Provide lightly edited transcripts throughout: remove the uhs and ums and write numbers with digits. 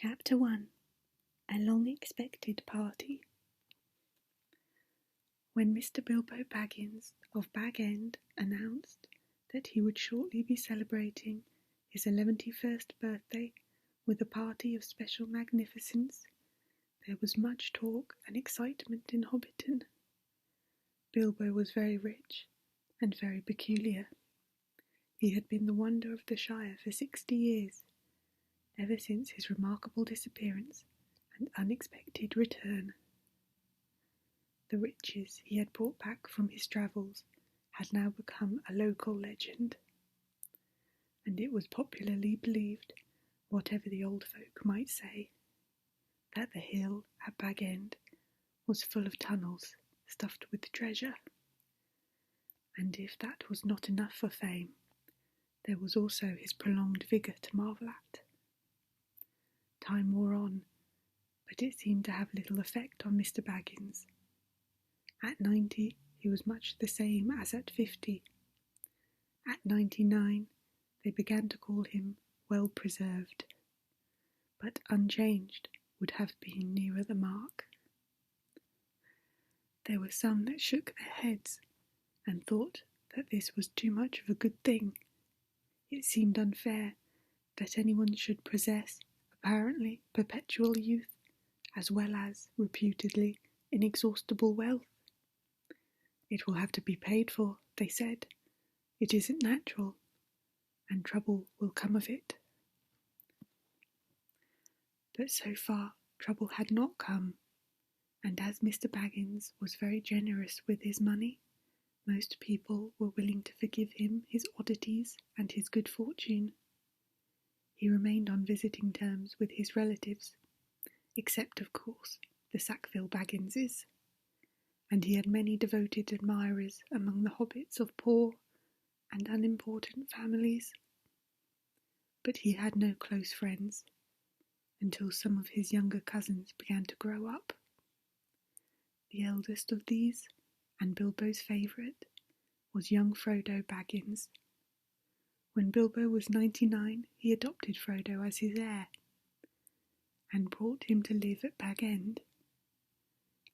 Chapter 1. A long-expected party. When Mr. Bilbo Baggins of Bag End announced that he would shortly be celebrating his 11th birthday with a party of special magnificence, there was much talk and excitement in Hobbiton. Bilbo was very rich and very peculiar. He had been the wonder of the Shire for 60 years, ever since his remarkable disappearance and unexpected return. The riches he had brought back from his travels had now become a local legend, and it was popularly believed, whatever the old folk might say, that the hill at Bag End was full of tunnels stuffed with treasure. And if that was not enough for fame, there was also his prolonged vigour to marvel at. Time wore on, but it seemed to have little effect on Mr. Baggins. At 90, he was much the same as at 50. At 99, they began to call him well preserved, but unchanged would have been nearer the mark. There were some that shook their heads and thought that this was too much of a good thing. It seemed unfair that anyone should possess apparently perpetual youth, as well as, reputedly, inexhaustible wealth. It will have to be paid for, they said. It isn't natural, and trouble will come of it. But so far, trouble had not come, and as Mr. Baggins was very generous with his money, most people were willing to forgive him his oddities and his good fortune. He remained on visiting terms with his relatives, except, of course, the Sackville Bagginses, and he had many devoted admirers among the hobbits of poor and unimportant families. But he had no close friends, until some of his younger cousins began to grow up. The eldest of these, and Bilbo's favourite, was young Frodo Baggins. When Bilbo was 99, he adopted Frodo as his heir, and brought him to live at Bag End,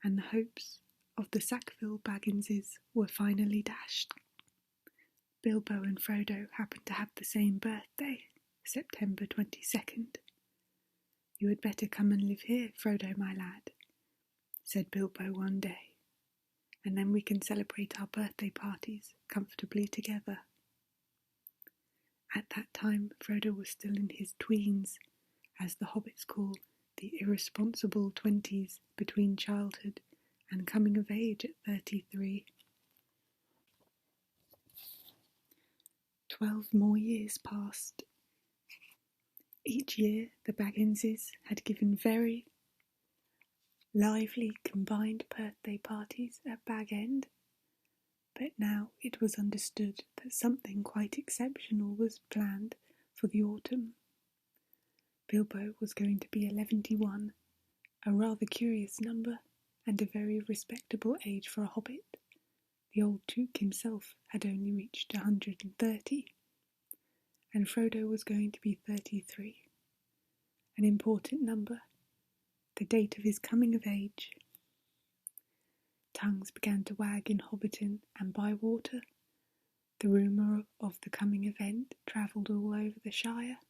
and the hopes of the Sackville Bagginses were finally dashed. Bilbo and Frodo happened to have the same birthday, September 22nd. "You had better come and live here, Frodo, my lad," said Bilbo one day, "and then we can celebrate our birthday parties comfortably together." At that time, Frodo was still in his tweens, as the hobbits call the irresponsible 20s between childhood and coming of age at 33. 12 more years passed. Each year the Bagginses had given very lively combined birthday parties at Bag End, but now it was understood that something quite exceptional was planned for the autumn. Bilbo was going to be 11, a rather curious number, and a very respectable age for a hobbit. The old Duke himself had only reached 130, and Frodo was going to be 33, an important number, the date of his coming of age. Tongues began to wag in Hobbiton and Bywater. The rumour of the coming event travelled all over the Shire.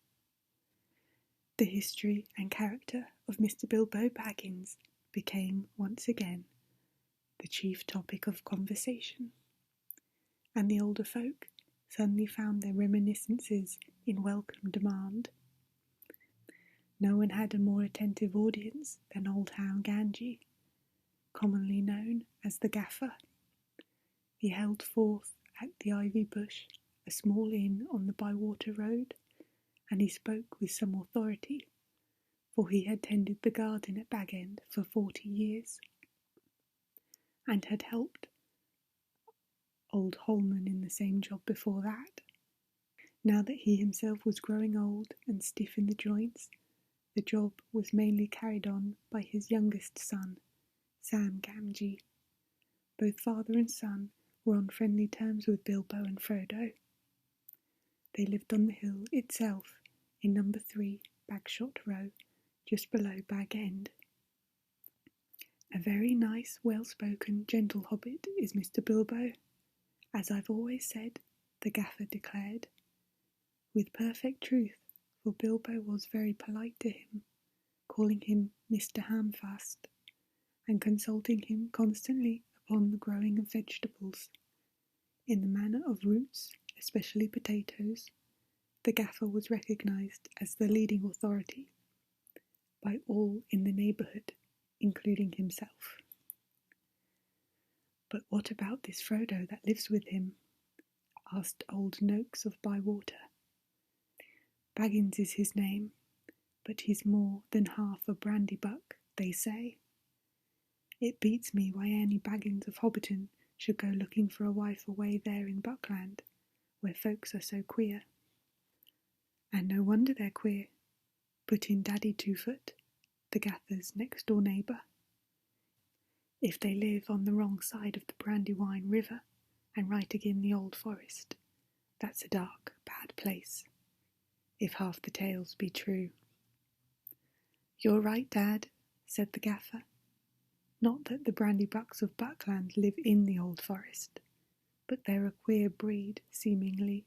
The history and character of Mr. Bilbo Baggins became once again the chief topic of conversation, and the older folk suddenly found their reminiscences in welcome demand. No one had a more attentive audience than old hound Ganji, commonly known as the Gaffer. He held forth at the Ivy Bush, a small inn on the Bywater Road, and he spoke with some authority, for he had tended the garden at Bag End for 40 years, and had helped old Holman in the same job before that. Now that he himself was growing old and stiff in the joints, the job was mainly carried on by his youngest son, Sam Gamgee. Both father and son were on friendly terms with Bilbo and Frodo. They lived on the hill itself, in number 3, Bagshot Row, just below Bag End. A very nice, well-spoken, gentle hobbit is Mr. Bilbo, as I've always said, the gaffer declared, with perfect truth, for Bilbo was very polite to him, calling him Mr. Hamfast, and consulting him constantly upon the growing of vegetables. In the manner of roots, especially potatoes, the gaffer was recognised as the leading authority by all in the neighbourhood, including himself. "But what about this Frodo that lives with him?" asked old Noakes of Bywater. "Baggins is his name, but he's more than half a brandy-buck, they say. It beats me why any Baggins of Hobbiton should go looking for a wife away there in Buckland, where folks are so queer." "And no wonder they're queer," put in Daddy Two-Foot, the gaffer's next-door neighbour. "If they live on the wrong side of the Brandywine River and right agin the old forest, that's a dark, bad place, if half the tales be true." "You're right, Dad," said the gaffer. "Not that the Brandybucks of Buckland live in the old forest, but they're a queer breed, seemingly.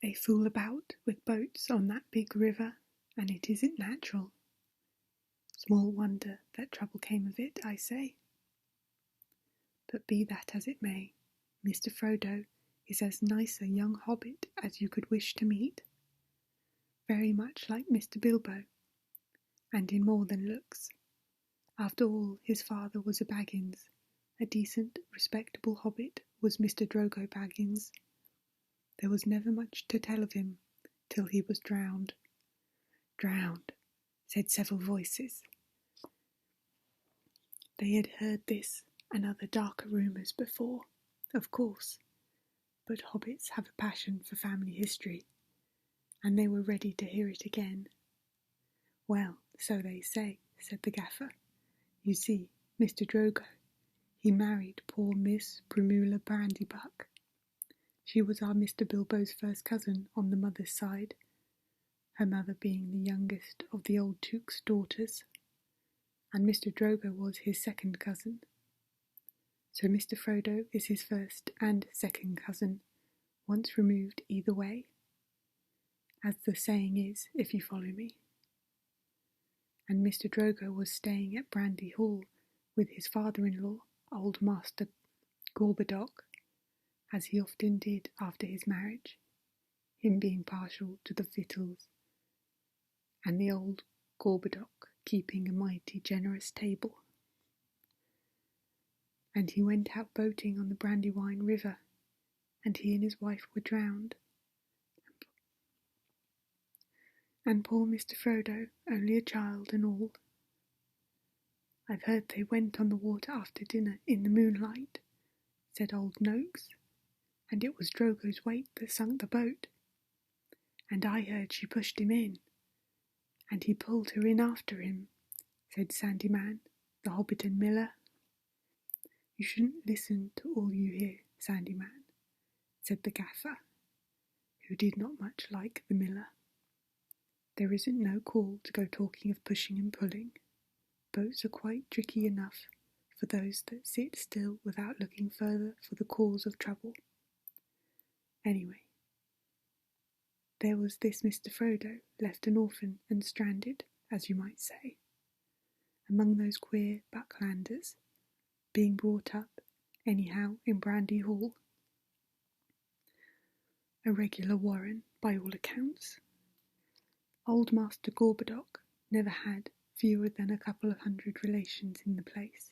They fool about with boats on that big river, and it isn't natural. Small wonder that trouble came of it, I say. But be that as it may, Mr. Frodo is as nice a young hobbit as you could wish to meet. Very much like Mr. Bilbo, and in more than looks. After all, his father was a Baggins. A decent, respectable hobbit was Mr. Drogo Baggins. There was never much to tell of him, till he was drowned." "Drowned," said several voices. They had heard this and other darker rumours before, of course, but hobbits have a passion for family history, and they were ready to hear it again. "Well, so they say," said the gaffer. "You see, Mr. Drogo, he married poor Miss Primula Brandybuck. She was our Mr. Bilbo's first cousin on the mother's side, her mother being the youngest of the old Duke's daughters, and Mr. Drogo was his second cousin. So Mr. Frodo is his first and second cousin, once removed either way, as the saying is, if you follow me. And Mr. Drogo was staying at Brandy Hall with his father-in-law, old Master Gorbodoc, as he often did after his marriage, him being partial to the victuals, and the old Gorbodoc keeping a mighty generous table. And he went out boating on the Brandywine River, and he and his wife were drowned. And poor Mr. Frodo, only a child and all. I've heard they went on the water after dinner in the moonlight," said old Noakes, "and it was Drogo's weight that sunk the boat. And I heard she pushed him in, and he pulled her in after him," said Sandyman, the Hobbiton miller. "You shouldn't listen to all you hear, Sandyman," said the gaffer, who did not much like the miller. "There isn't no call to go talking of pushing and pulling. Boats are quite tricky enough for those that sit still without looking further for the cause of trouble. Anyway, there was this Mr. Frodo, left an orphan and stranded, as you might say, among those queer Bucklanders, being brought up, anyhow, in Brandy Hall. A regular warren, by all accounts. Old Master Gorbodoc never had fewer than a couple of 100 relations in the place.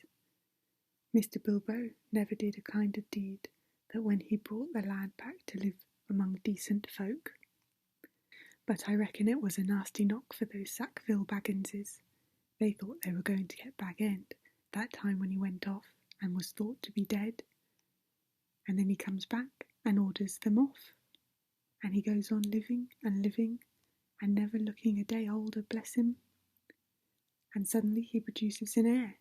Mr. Bilbo never did a kind of deed that when he brought the lad back to live among decent folk. But I reckon it was a nasty knock for those Sackville Bagginses. They thought they were going to get Bag End that time when he went off and was thought to be dead. And then he comes back and orders them off. And he goes on living and never looking a day older, bless him. And suddenly he produces an heir,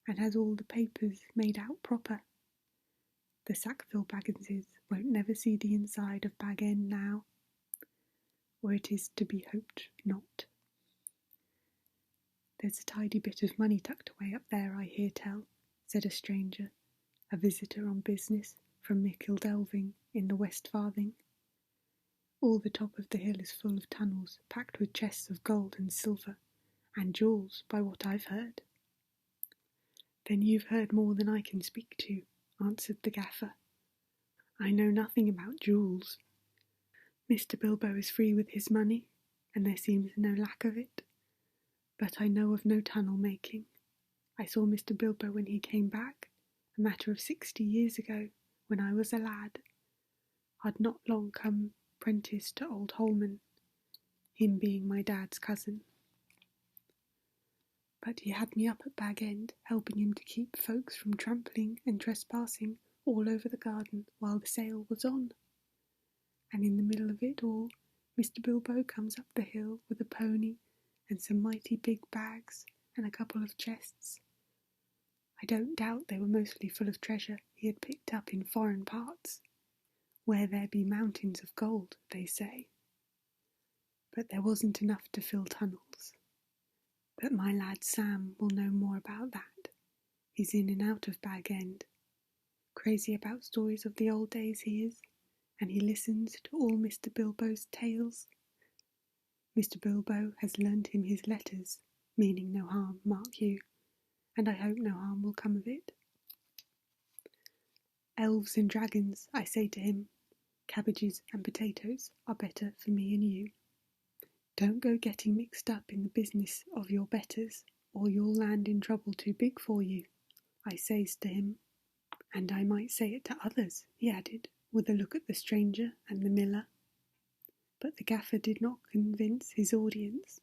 and has all the papers made out proper. The Sackville Bagginses won't never see the inside of Bag End now, or it is to be hoped not. "There's a tidy bit of money tucked away up there, I hear tell," said a stranger, a visitor on business from Micheldelving in the West Farthing. "All the top of the hill is full of tunnels packed with chests of gold and silver, and jewels, by what I've heard." "Then you've heard more than I can speak to," answered the gaffer. "I know nothing about jewels. Mr. Bilbo is free with his money, and there seems no lack of it. But I know of no tunnel making. I saw Mr. Bilbo when he came back, a matter of 60 years ago, when I was a lad. I'd not long come prentice to old Holman, him being my dad's cousin. But he had me up at Bag End, helping him to keep folks from trampling and trespassing all over the garden while the sale was on. And in the middle of it all, Mr. Bilbo comes up the hill with a pony and some mighty big bags and a couple of chests. I don't doubt they were mostly full of treasure he had picked up in foreign parts, where there be mountains of gold, they say. But there wasn't enough to fill tunnels. But my lad Sam will know more about that. He's in and out of Bag End. Crazy about stories of the old days he is, and he listens to all Mr. Bilbo's tales. Mr. Bilbo has lent him his letters, meaning no harm, mark you, and I hope no harm will come of it. Elves and dragons, I say to him, cabbages and potatoes are better for me and you. Don't go getting mixed up in the business of your betters, or you'll land in trouble too big for you, I says to him. And I might say it to others, he added, with a look at the stranger and the miller. But the gaffer did not convince his audience.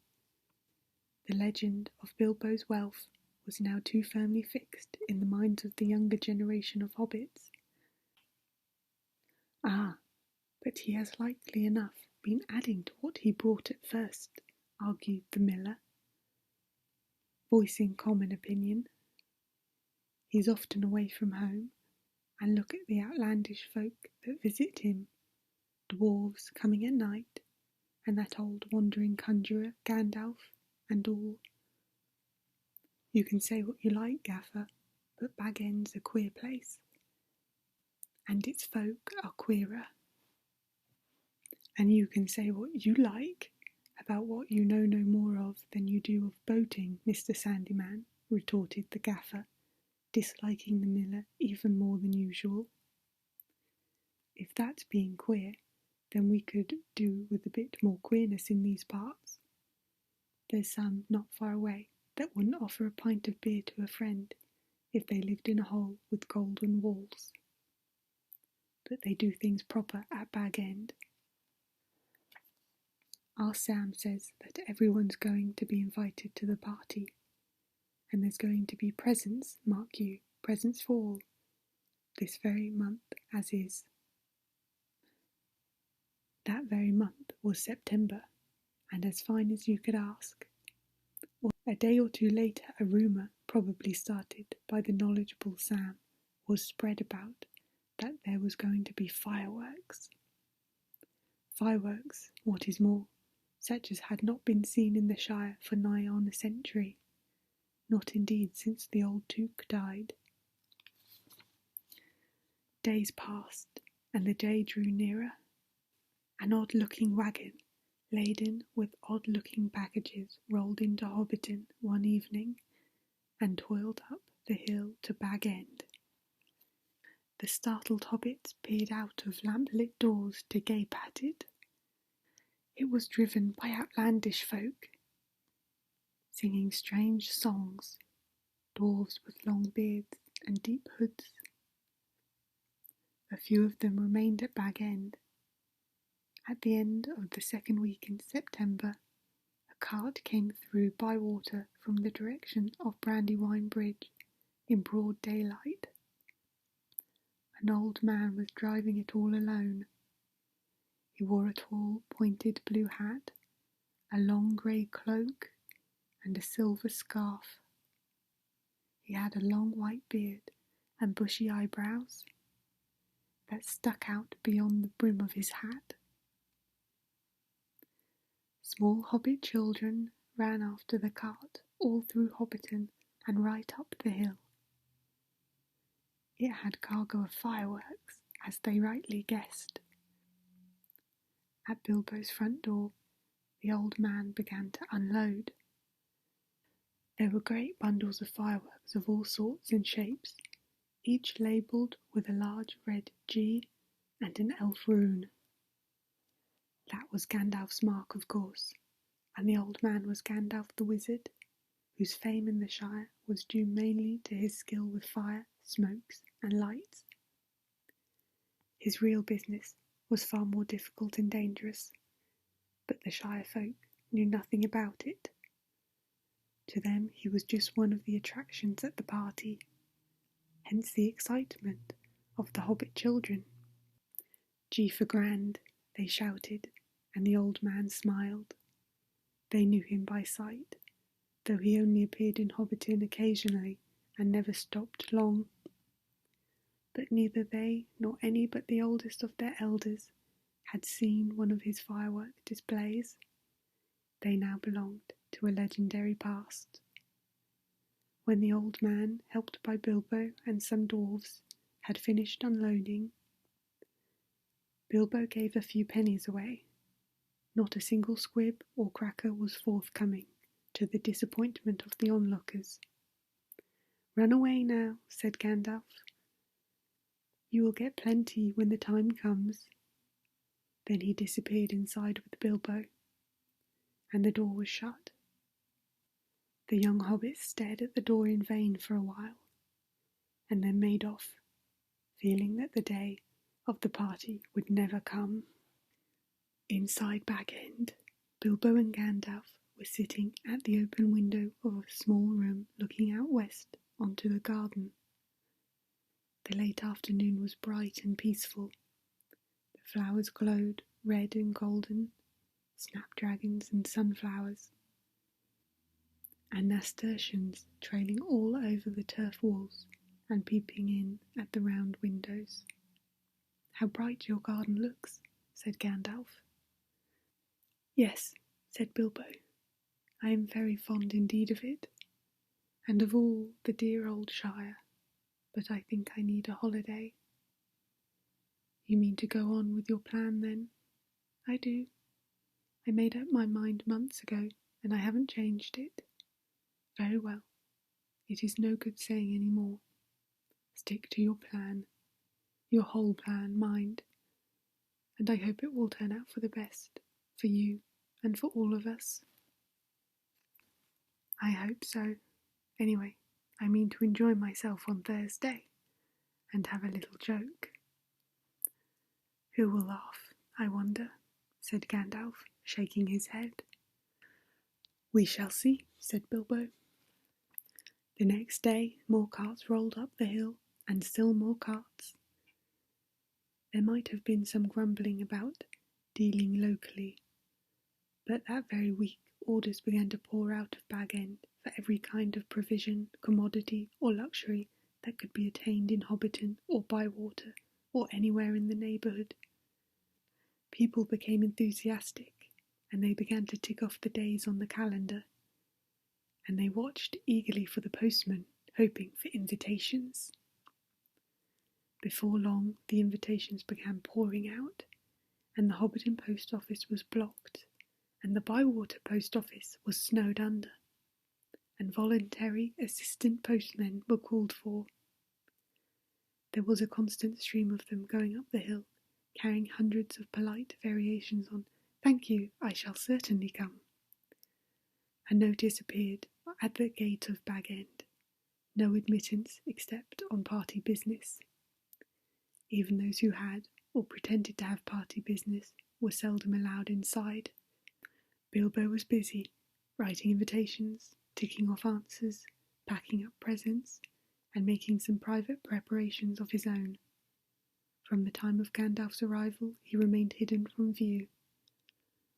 The legend of Bilbo's wealth was now too firmly fixed in the minds of the younger generation of hobbits. "Ah, but he has likely enough been adding to what he brought at first," argued the miller, voicing common opinion. "He's often away from home, and look at the outlandish folk that visit him, dwarves coming at night, and that old wandering conjurer Gandalf, and all. You can say what you like, gaffer, but Bag End's a queer place, and its folk are queerer." "And you can say what you like about what you know no more of than you do of boating, Mr. Sandyman," retorted the gaffer, disliking the miller even more than usual. "If that's being queer, then we could do with a bit more queerness in these parts. There's some not far away that wouldn't offer a pint of beer to a friend if they lived in a hole with golden walls. But they do things proper at Bag End. Our Sam says that everyone's going to be invited to the party, and there's going to be presents, mark you, presents for all, this very month as is." That very month was September, and as fine as you could ask. A day or two later, a rumour, probably started by the knowledgeable Sam, was spread about that there was going to be fireworks. Fireworks, what is more, such as had not been seen in the Shire for nigh on a century, not indeed since the old Duke died. Days passed, and the day drew nearer. An odd-looking wagon, laden with odd-looking baggages, rolled into Hobbiton one evening, and toiled up the hill to Bag End. The startled hobbits peered out of lamp-lit doors to gape at it. It was driven by outlandish folk, singing strange songs, dwarves with long beards and deep hoods. A few of them remained at Bag End. At the end of the second week in September, a cart came through Bywater from the direction of Brandywine Bridge in broad daylight. An old man was driving it all alone. He wore a tall, pointed blue hat, a long grey cloak, and a silver scarf. He had a long white beard and bushy eyebrows that stuck out beyond the brim of his hat. Small hobbit children ran after the cart, all through Hobbiton and right up the hill. It had cargo of fireworks, as they rightly guessed. At Bilbo's front door, the old man began to unload. There were great bundles of fireworks of all sorts and shapes, each labelled with a large red G and an elf rune. That was Gandalf's mark, of course, and the old man was Gandalf the Wizard, whose fame in the Shire was due mainly to his skill with fire, smokes, and lights. His real business was far more difficult and dangerous, but the Shire folk knew nothing about it. To them he was just one of the attractions at the party, hence the excitement of the Hobbit children. G for grand, they shouted, and the old man smiled. They knew him by sight, though he only appeared in Hobbiton occasionally and never stopped long. But neither they nor any but the oldest of their elders had seen one of his firework displays. They now belonged to a legendary past. When the old man, helped by Bilbo and some dwarves, had finished unloading, Bilbo gave a few pennies away. Not a single squib or cracker was forthcoming, to the disappointment of the onlookers. "Run away now," said Gandalf. "You will get plenty when the time comes." Then he disappeared inside with Bilbo, and the door was shut. The young hobbits stared at the door in vain for a while, and then made off, feeling that the day of the party would never come. Inside Bag End, Bilbo and Gandalf were sitting at the open window of a small room looking out west onto the garden. The late afternoon was bright and peaceful. The flowers glowed red and golden, snapdragons and sunflowers, and nasturtiums trailing all over the turf walls and peeping in at the round windows. "How bright your garden looks," said Gandalf. "Yes," said Bilbo, "I am very fond indeed of it, and of all the dear old Shire, but I think I need a holiday." "You mean to go on with your plan, then?" "I do. I made up my mind months ago, and I haven't changed it." "Very well. It is no good saying any more. Stick to your plan. Your whole plan, mind. And I hope it will turn out for the best, for you and for all of us." "I hope so. Anyway, I mean to enjoy myself on Thursday, and have a little joke." "Who will laugh, I wonder?" said Gandalf, shaking his head. "We shall see," said Bilbo. The next day more carts rolled up the hill, and still more carts. There might have been some grumbling about dealing locally, but that very week orders began to pour out of Bag End for every kind of provision, commodity, or luxury that could be attained in Hobbiton or Bywater or anywhere in the neighbourhood. People became enthusiastic, and they began to tick off the days on the calendar, and they watched eagerly for the postman, hoping for invitations. Before long the invitations began pouring out, and the Hobbiton post office was blocked, and the Bywater post office was snowed under, and voluntary assistant postmen were called for. There was a constant stream of them going up the hill, carrying hundreds of polite variations on "Thank you, I shall certainly come." A notice appeared at the gate of Bag End: no admittance except on party business. Even those who had, or pretended to have party business, were seldom allowed inside. Bilbo was busy, writing invitations, ticking off answers, packing up presents, and making some private preparations of his own. From the time of Gandalf's arrival he remained hidden from view.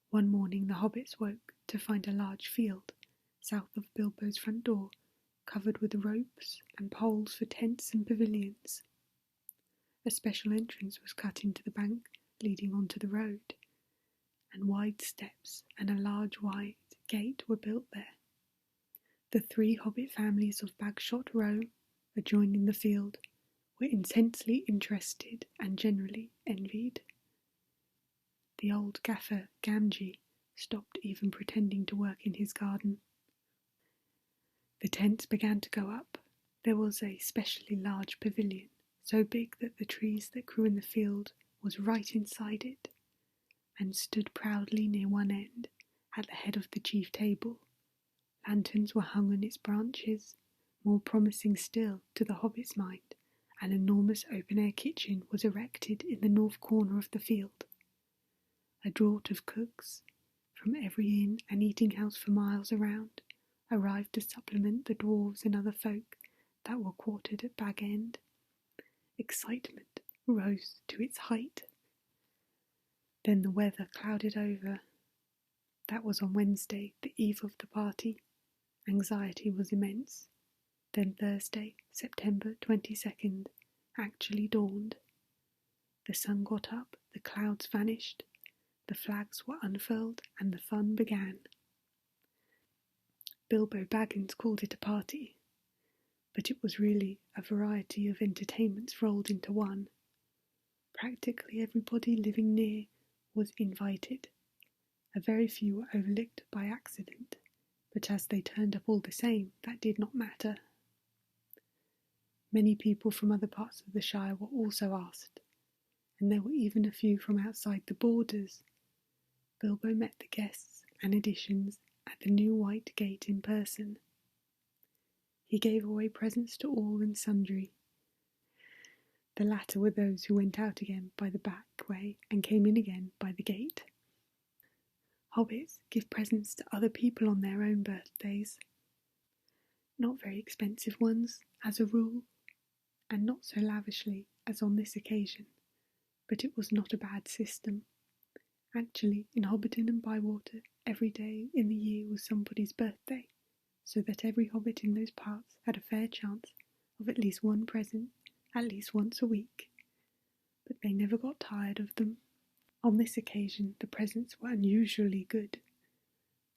One morning the hobbits woke to find a large field, south of Bilbo's front door, covered with ropes and poles for tents and pavilions. A special entrance was cut into the bank leading onto the road, and wide steps and a large white gate were built there. The 3 hobbit families of Bagshot Row, adjoining the field, were intensely interested and generally envied. The old gaffer Gamgee stopped even pretending to work in his garden. The tents began to go up. There was a specially large pavilion, so big that the trees that grew in the field was right inside it, and stood proudly near one end, at the head of the chief table. Lanterns were hung on its branches. More promising still, to the hobbit's mind, an enormous open-air kitchen was erected in the north corner of the field. A draught of cooks, from every inn and eating-house for miles around, arrived to supplement the dwarves and other folk that were quartered at Bag End. Excitement rose to its height. Then the weather clouded over. That was on Wednesday, the eve of the party. Anxiety was immense. Then Thursday, September 22nd, actually dawned. The sun got up, the clouds vanished, the flags were unfurled, and the fun began. Bilbo Baggins called it a party, but it was really a variety of entertainments rolled into one. Practically everybody living near was invited. A very few were overlooked by accident, but as they turned up all the same, that did not matter. Many people from other parts of the Shire were also asked, and there were even a few from outside the borders. Bilbo met the guests and additions at the new White Gate in person. He gave away presents to all and sundry. The latter were those who went out again by the back way and came in again by the gate. Hobbits give presents to other people on their own birthdays. Not very expensive ones, as a rule, and not so lavishly as on this occasion, but it was not a bad system. Actually, in Hobbiton and Bywater, every day in the year was somebody's birthday, so that every hobbit in those parts had a fair chance of at least one present, at least once a week. But they never got tired of them. On this occasion, the presents were unusually good.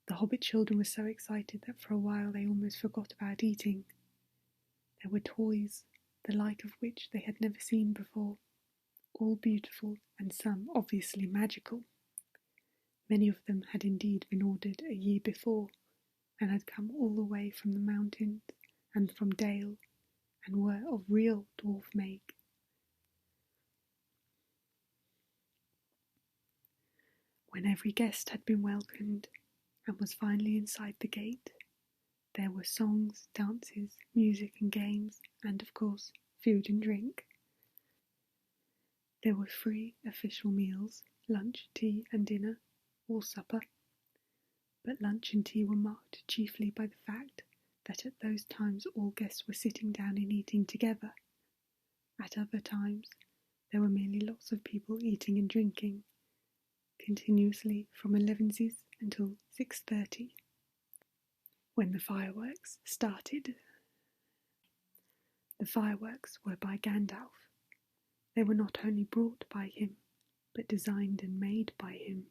The hobbit children were so excited that for a while they almost forgot about eating. There were toys, the like of which they had never seen before, all beautiful and some obviously magical. Many of them had indeed been ordered a year before, and had come all the way from the mountains and from Dale, and were of real dwarf make. When every guest had been welcomed, and was finally inside the gate, there were songs, dances, music and games, and of course, food and drink. There were 3 official meals, lunch, tea and dinner, or supper, but lunch and tea were marked chiefly by the fact that at those times all guests were sitting down and eating together. At other times, there were merely lots of people eating and drinking, continuously from 11s until 6:30, when the fireworks started. The fireworks were by Gandalf. They were not only brought by him, but designed and made by him.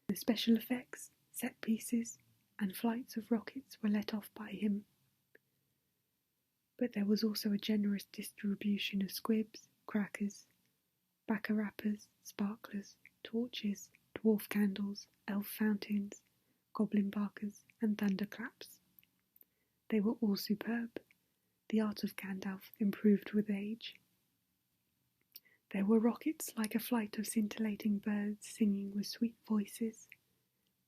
The special effects, set pieces, and flights of rockets were let off by him. But there was also a generous distribution of squibs, crackers, bacca-rappers, sparklers, torches, dwarf candles, elf fountains, goblin barkers, and thunderclaps. They were all superb. The art of Gandalf improved with age. There were rockets like a flight of scintillating birds singing with sweet voices.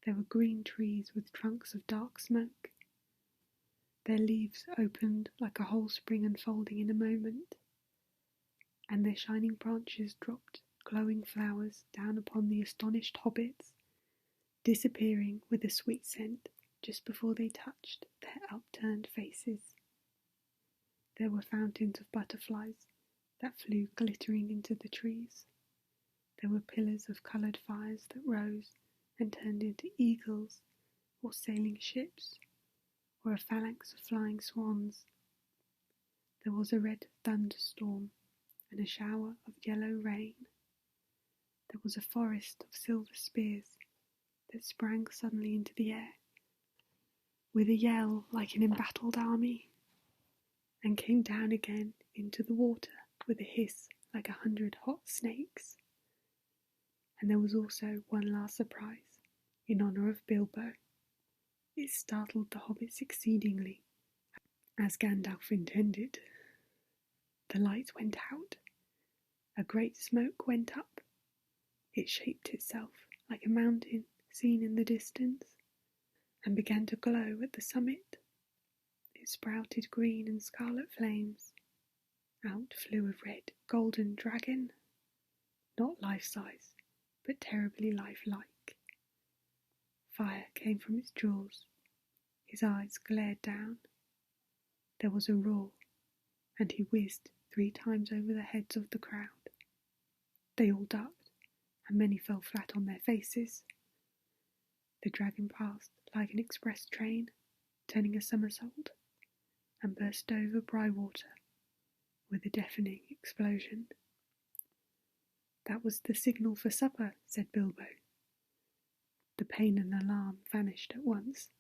There were green trees with trunks of dark smoke. Their leaves opened like a whole spring unfolding in a moment, and their shining branches dropped glowing flowers down upon the astonished hobbits, disappearing with a sweet scent just before they touched their upturned faces. There were fountains of butterflies that flew glittering into the trees. There were pillars of coloured fires that rose and turned into eagles or sailing ships, or a phalanx of flying swans. There was a red thunderstorm and a shower of yellow rain. There was a forest of silver spears that sprang suddenly into the air, with a yell like an embattled army, and came down again into the water with a hiss like 100 hot snakes. And there was also one last surprise in honour of Bilbo. It startled the hobbits exceedingly, as Gandalf intended. The lights went out. A great smoke went up. It shaped itself like a mountain seen in the distance, and began to glow at the summit. It sprouted green and scarlet flames. Out flew a red, golden dragon, not life-size, but terribly lifelike. Fire came from its jaws. His eyes glared down. There was a roar, and he whizzed 3 times over the heads of the crowd. They all ducked, and many fell flat on their faces. The dragon passed like an express train, turning a somersault, and burst over Bywater with a deafening explosion. "That was the signal for supper," said Bilbo. The pain and alarm vanished at once,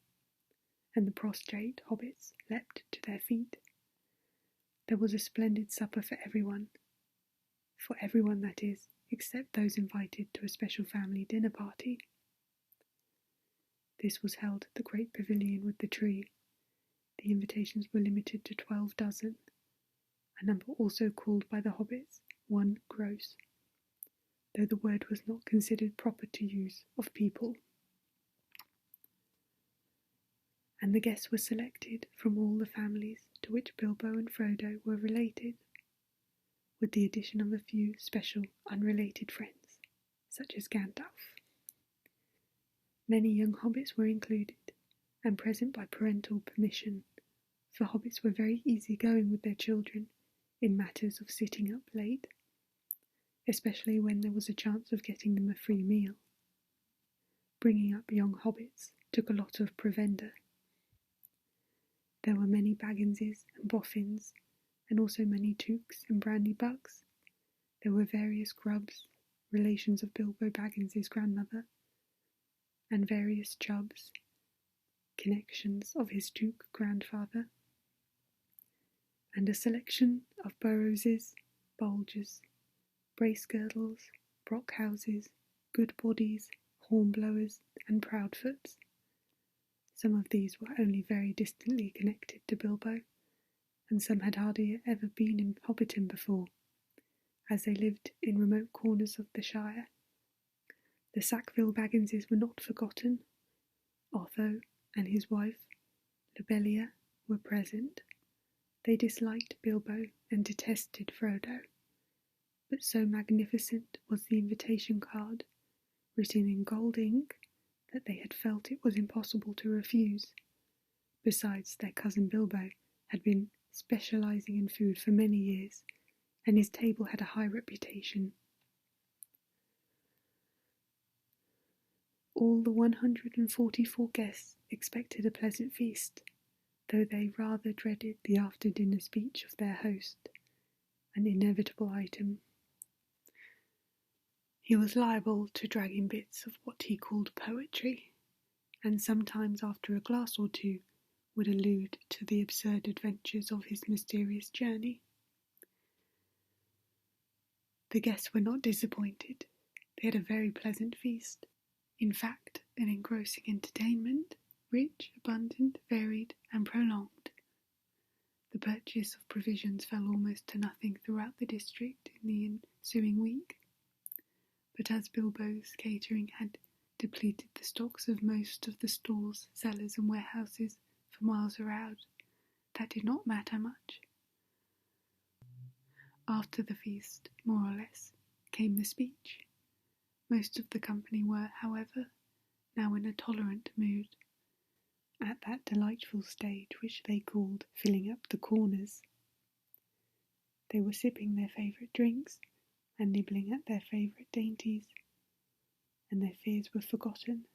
and the prostrate hobbits leapt to their feet. There was a splendid supper for everyone, that is, except those invited to a special family dinner party. This was held at the great pavilion with the tree. The invitations were limited to 12 dozen, a number also called by the hobbits 1 gross, though the word was not considered proper to use of people. And the guests were selected from all the families to which Bilbo and Frodo were related, with the addition of a few special unrelated friends, such as Gandalf. Many young hobbits were included, and present by parental permission, for hobbits were very easy-going with their children in matters of sitting up late, especially when there was a chance of getting them a free meal. Bringing up young hobbits took a lot of provender. There were many Bagginses and Boffins, and also many Tooks and Brandy Bucks. There were various Grubbs, relations of Bilbo Baggins's grandmother, and various Chubbs, connections of his Took grandfather, and a selection of Burrowses, Bulgers, Bracegirdles, Brockhouses, Goodbodies, Hornblowers, and Proudfoots. Some of these were only very distantly connected to Bilbo, and some had hardly ever been in Hobbiton before, as they lived in remote corners of the Shire. The Sackville Bagginses were not forgotten. Otho and his wife, Lobelia, were present. They disliked Bilbo and detested Frodo, but so magnificent was the invitation card, written in gold ink, that they had felt it was impossible to refuse. Besides, their cousin Bilbo had been specialising in food for many years, and his table had a high reputation. All the 144 guests expected a pleasant feast, though they rather dreaded the after-dinner speech of their host, an inevitable item. He was liable to drag in bits of what he called poetry, and sometimes after a glass or two would allude to the absurd adventures of his mysterious journey. The guests were not disappointed. They had a very pleasant feast. In fact, an engrossing entertainment, rich, abundant, varied, and prolonged. The purchase of provisions fell almost to nothing throughout the district in the ensuing week, but as Bilbo's catering had depleted the stocks of most of the stores, cellars, and warehouses for miles around, that did not matter much. After the feast, more or less, came the speech. Most of the company were, however, now in a tolerant mood, at that delightful stage which they called filling up the corners. They were sipping their favourite drinks and nibbling at their favourite dainties, and their fears were forgotten.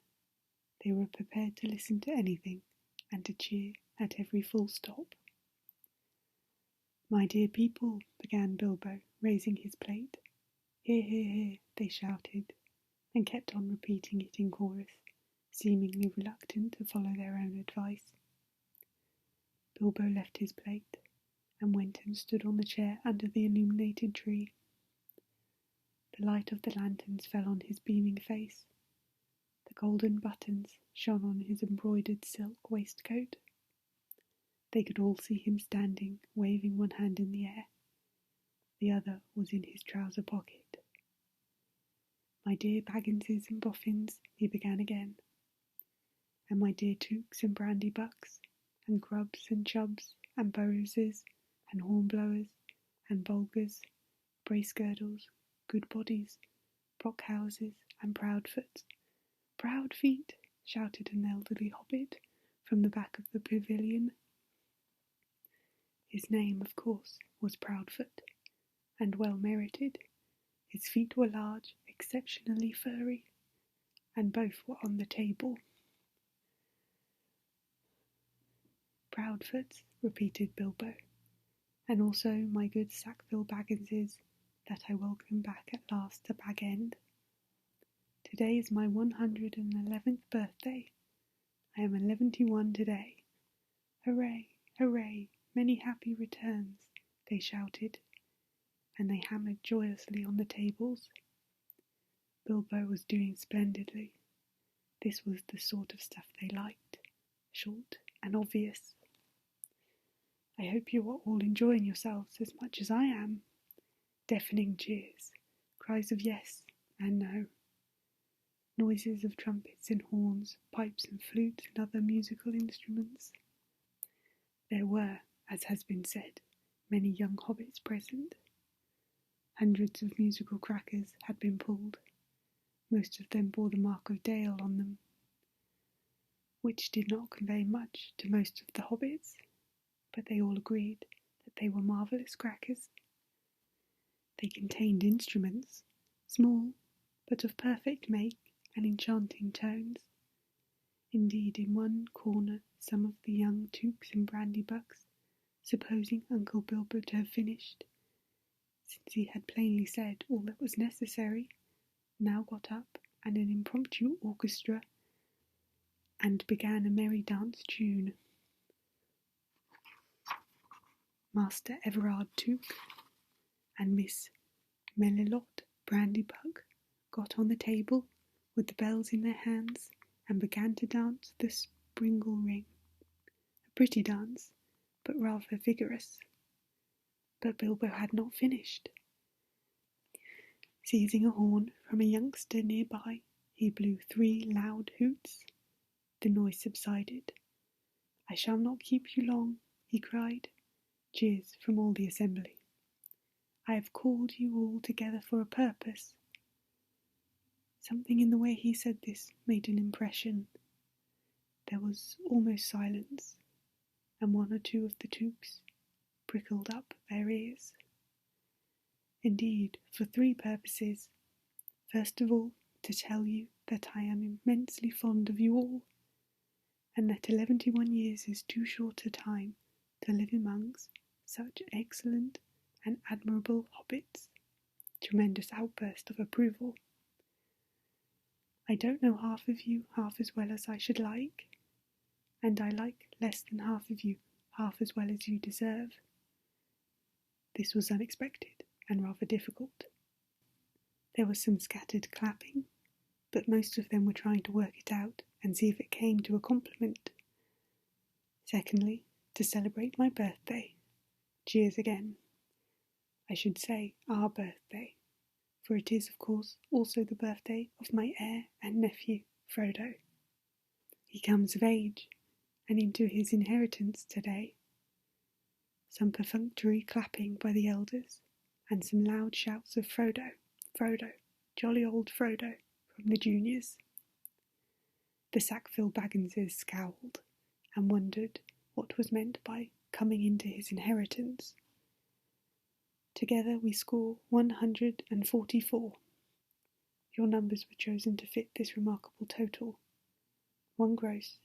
They were prepared to listen to anything and to cheer at every full stop. "My dear people," began Bilbo, raising his plate. "Hear, hear, hear," they shouted, and kept on repeating it in chorus, seemingly reluctant to follow their own advice. Bilbo left his plate and went and stood on the chair under the illuminated tree. The light of the lanterns fell on his beaming face. The golden buttons shone on his embroidered silk waistcoat. They could all see him standing, waving one hand in the air. The other was in his trouser pocket. "My dear Bagginses and Boffins," he began again, "and my dear Tooks and Brandybucks, and Grubs and Chubs, and Burrowses, and Hornblowers, and Bulgers, Bracegirdles, Good Bodies, Brockhouses, and Proudfoots." "Proud feet!" shouted an elderly hobbit from the back of the pavilion. His name, of course, was Proudfoot, and well merited. His feet were large, exceptionally furry, and both were on the table. "Proudfoots," repeated Bilbo, "and also my good Sackville Bagginses, that I welcome back at last to Bag End. Today is my 111th birthday. I am 111 today. Hooray, hooray, many happy returns," they shouted, and they hammered joyously on the tables. Bilbo was doing splendidly. This was the sort of stuff they liked, short and obvious. "I hope you are all enjoying yourselves as much as I am." Deafening cheers, cries of yes and no, noises of trumpets and horns, pipes and flutes and other musical instruments. There were, as has been said, many young hobbits present. Hundreds of musical crackers had been pulled. Most of them bore the mark of Dale on them, which did not convey much to most of the hobbits, but they all agreed that they were marvellous crackers. They contained instruments, small, but of perfect make and enchanting tones. Indeed, in one corner some of the young Tooks and Brandybucks, supposing Uncle Bilbo to have finished, since he had plainly said all that was necessary, now got up and an impromptu orchestra and began a merry dance tune. Master Everard Took and Miss Melilot Brandybuck got on the table with the bells in their hands and began to dance the Springle Ring. A pretty dance, but rather vigorous. But Bilbo had not finished. Seizing a horn from a youngster nearby, he blew 3 loud hoots. The noise subsided. "I shall not keep you long," he cried. Cheers from all the assembly. "I have called you all together for a purpose." Something in the way he said this made an impression. There was almost silence, and 1 or 2 of the Tooks prickled up their ears. "Indeed, for 3 purposes. First of all, to tell you that I am immensely fond of you all, and that 11 years is too short a time to live amongst such excellent and admirable hobbits." Tremendous outburst of approval. "I don't know half of you half as well as I should like, and I like less than half of you half as well as you deserve." This was unexpected and rather difficult. There was some scattered clapping, but most of them were trying to work it out and see if it came to a compliment. Secondly, to celebrate my birthday. Cheers again. I should say our birthday, for it is, of course, also the birthday of my heir and nephew, Frodo. He comes of age and into his inheritance today. Some perfunctory clapping by the elders, and some loud shouts of "Frodo, Frodo, jolly old Frodo," from the juniors. The Sackville Bagginses scowled and wondered what was meant by coming into his inheritance. Together we score 144. Your numbers were chosen to fit this remarkable total. 1 gross.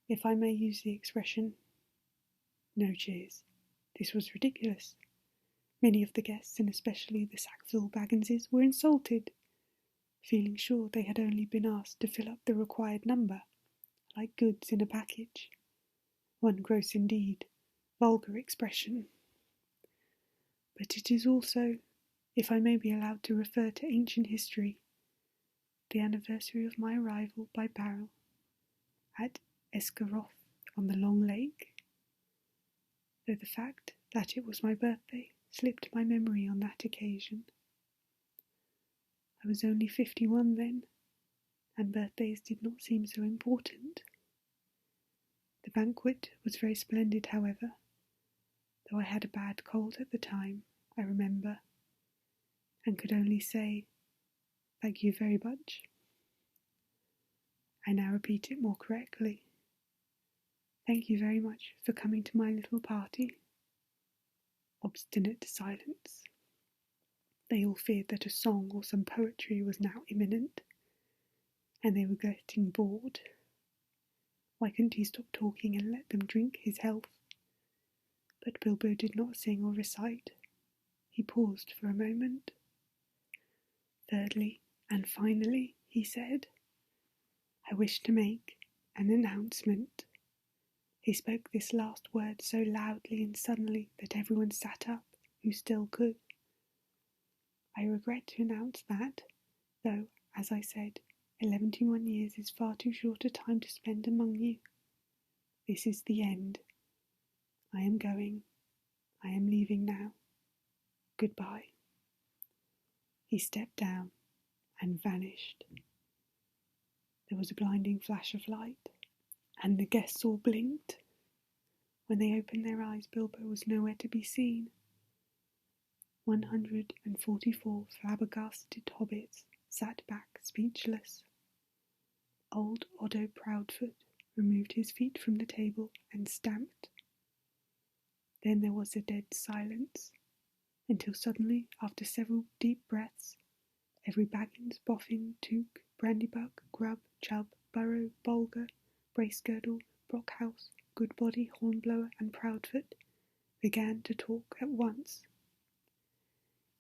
If I may use the expression. No cheers. This was ridiculous. Many of the guests, and especially the Sackville Bagginses, were insulted, feeling sure they had only been asked to fill up the required number, like goods in a package. one gross indeed, vulgar expression. But it is also, if I may be allowed to refer to ancient history, the anniversary of my arrival by barrel at Esgaroth on the Long Lake, though the fact that it was my birthday slipped my memory on that occasion. I was only 51 then, and birthdays did not seem so important. The banquet was very splendid, however, though I had a bad cold at the time, I remember, and could only say, "Thank you very much." I now repeat it more correctly. Thank you very much for coming to my little party. Obstinate silence. They all feared that a song or some poetry was now imminent, and they were getting bored. Why couldn't he stop talking and let them drink his health? But Bilbo did not sing or recite. He paused for a moment. Thirdly, and finally, he said, I wish to make an announcement. He spoke this last word so loudly and suddenly that everyone sat up who still could. I regret to announce that, though, as I said, 71 years is far too short a time to spend among you. This is the end. I am going. I am leaving now. Goodbye. He stepped down and vanished. There was a blinding flash of light, and the guests all blinked. When they opened their eyes, Bilbo was nowhere to be seen. 144 flabbergasted hobbits sat back speechless. Old Odo Proudfoot removed his feet from the table and stamped. Then there was a dead silence, until suddenly, after several deep breaths, every Baggins, Boffin, Took, Brandybuck, Grubb, Chubb, Burrow, Bolger, Bracegirdle, Brockhouse, Goodbody, Hornblower, and Proudfoot began to talk at once.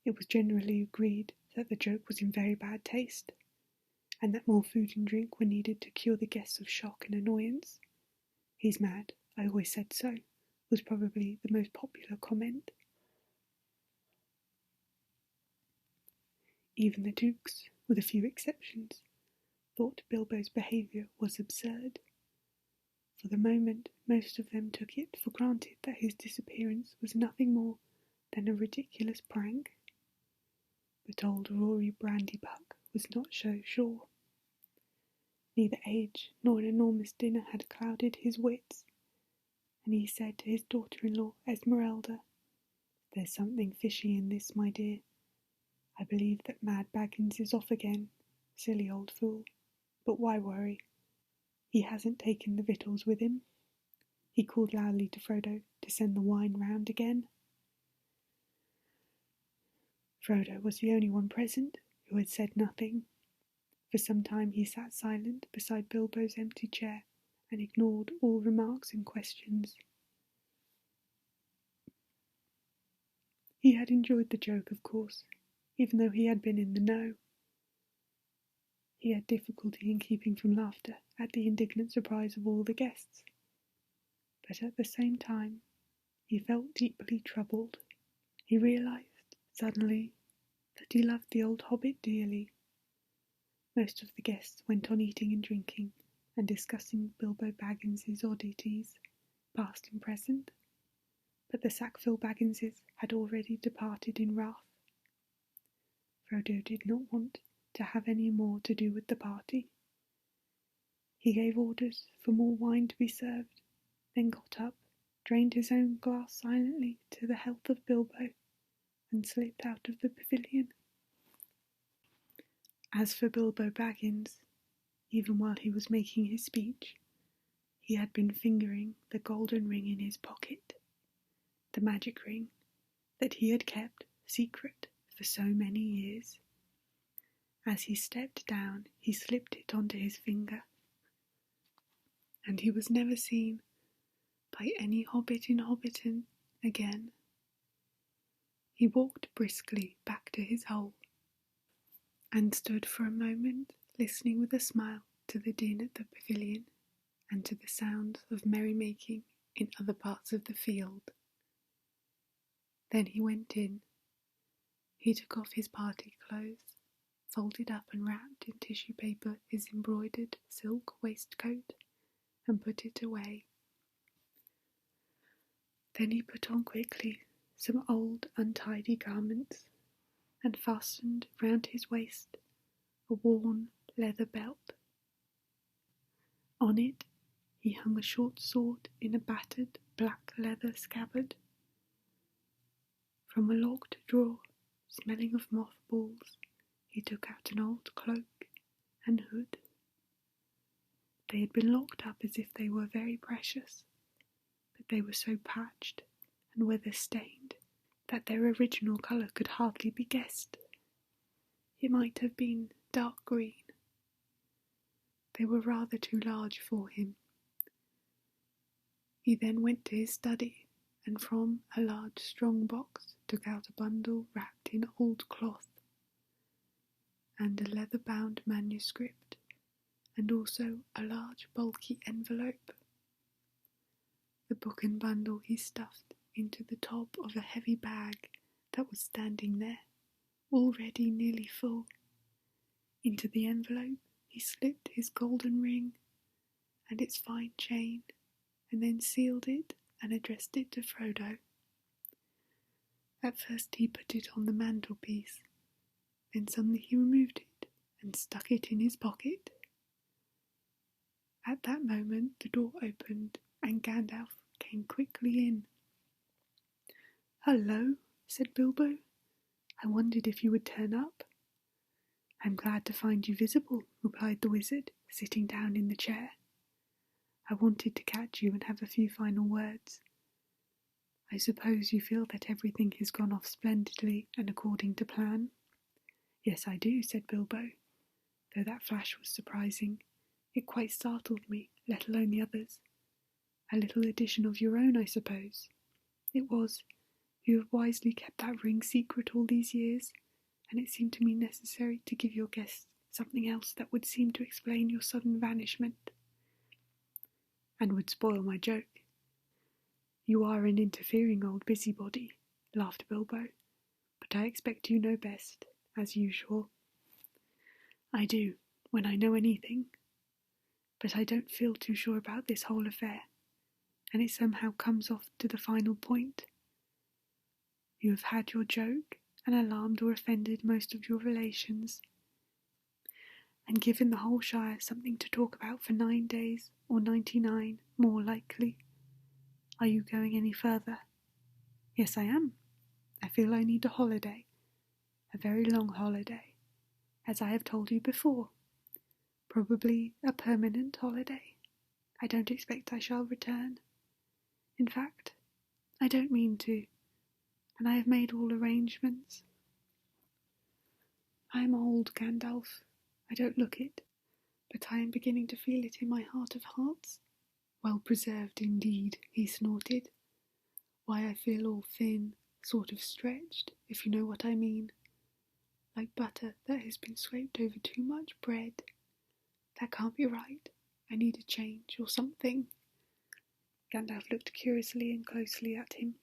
It was generally agreed that the joke was in very bad taste, and that more food and drink were needed to cure the guests of shock and annoyance. He's mad, I always said so, was probably the most popular comment. Even the Dukes, with a few exceptions, thought Bilbo's behaviour was absurd. For the moment, most of them took it for granted that his disappearance was nothing more than a ridiculous prank. But old Rory Brandybuck was not so sure. Neither age nor an enormous dinner had clouded his wits, and he said to his daughter-in-law Esmeralda, There's something fishy in this, my dear. I believe that Mad Baggins is off again. Silly old fool. But why worry? He hasn't taken the victuals with him. He called loudly to Frodo to send the wine round again. Frodo was the only one present who had said nothing. For some time he sat silent beside Bilbo's empty chair and ignored all remarks and questions. He had enjoyed the joke, of course, even though he had been in the know. He had difficulty in keeping from laughter at the indignant surprise of all the guests. But at the same time, he felt deeply troubled. He realized, suddenly, that he loved the old hobbit dearly. Most of the guests went on eating and drinking, and discussing Bilbo Baggins's oddities, past and present. But the Sackville Bagginses had already departed in wrath. Frodo did not want to have any more to do with the party. He gave orders for more wine to be served, then got up, drained his own glass silently to the health of Bilbo, and slipped out of the pavilion. As for Bilbo Baggins, even while he was making his speech, he had been fingering the golden ring in his pocket, the magic ring that he had kept secret for so many years. As he stepped down, he slipped it onto his finger, and he was never seen by any hobbit in Hobbiton again. He walked briskly back to his hole, and stood for a moment listening with a smile to the din at the pavilion, and to the sounds of merrymaking in other parts of the field. Then he went in. He took off his party clothes, folded up and wrapped in tissue paper his embroidered silk waistcoat, and put it away. Then he put on quickly some old untidy garments, and fastened round his waist a worn leather belt. On it he hung a short sword in a battered black leather scabbard. From a locked drawer, smelling of mothballs, he took out an old cloak and hood. They had been locked up as if they were very precious, but they were so patched and weather-stained that their original colour could hardly be guessed. It might have been dark green. They were rather too large for him. He then went to his study, and from a large strong box took out a bundle wrapped in old cloth, and a leather-bound manuscript, and also a large bulky envelope. The book and bundle he stuffed into the top of a heavy bag that was standing there, already nearly full. Into the envelope he slipped his golden ring and its fine chain, and then sealed it and addressed it to Frodo. At first he put it on the mantelpiece, then suddenly he removed it and stuck it in his pocket. At that moment the door opened and Gandalf came quickly in. "Hello," said Bilbo. "I wondered if you would turn up." "I'm glad to find you visible," replied the wizard, sitting down in the chair. "I wanted to catch you and have a few final words. I suppose you feel that everything has gone off splendidly and according to plan?" "Yes, I do," said Bilbo, though that flash was surprising. It quite startled me, let alone the others. "A little addition of your own, I suppose?" "It was. You have wisely kept that ring secret all these years, and it seemed to me necessary to give your guests something else that would seem to explain your sudden vanishment." "And would spoil my joke." "You are an interfering old busybody," laughed Bilbo, "but I expect you know best, as usual." "I do, when I know anything. But I don't feel too sure about this whole affair, and it somehow comes off to the final point. You have had your joke, and alarmed or offended most of your relations, and given the whole Shire something to talk about for 9 days, or 99, more likely. Are you going any further?" "Yes, I am. I feel I need a holiday, a very long holiday, as I have told you before. Probably a permanent holiday. I don't expect I shall return. In fact, I don't mean to, and I have made all arrangements. I am old, Gandalf. I don't look it, but I am beginning to feel it in my heart of hearts." "Well preserved indeed," he snorted. "Why, I feel all thin, sort of stretched, if you know what I mean. Like butter that has been scraped over too much bread. That can't be right. I need a change, or something." Gandalf looked curiously and closely at him.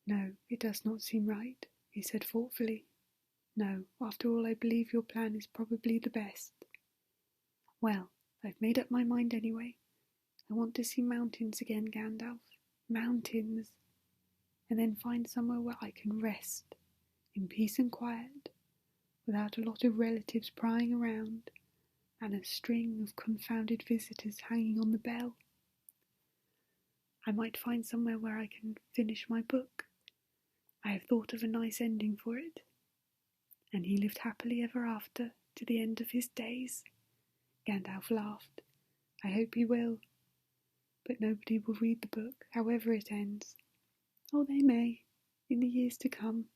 "No, it does not seem right," he said thoughtfully. "No, after all I believe your plan is probably the best. Well, I've made up my mind anyway. I want to see mountains again, Gandalf. Mountains! And then find somewhere where I can rest, in peace and quiet, without a lot of relatives prying around, and a string of confounded visitors hanging on the bell. I might find somewhere where I can finish my book. I have thought of a nice ending for it. And he lived happily ever after, to the end of his days." Gandalf laughed. "I hope he will. But nobody will read the book, however it ends. Oh, they may, in the years to come.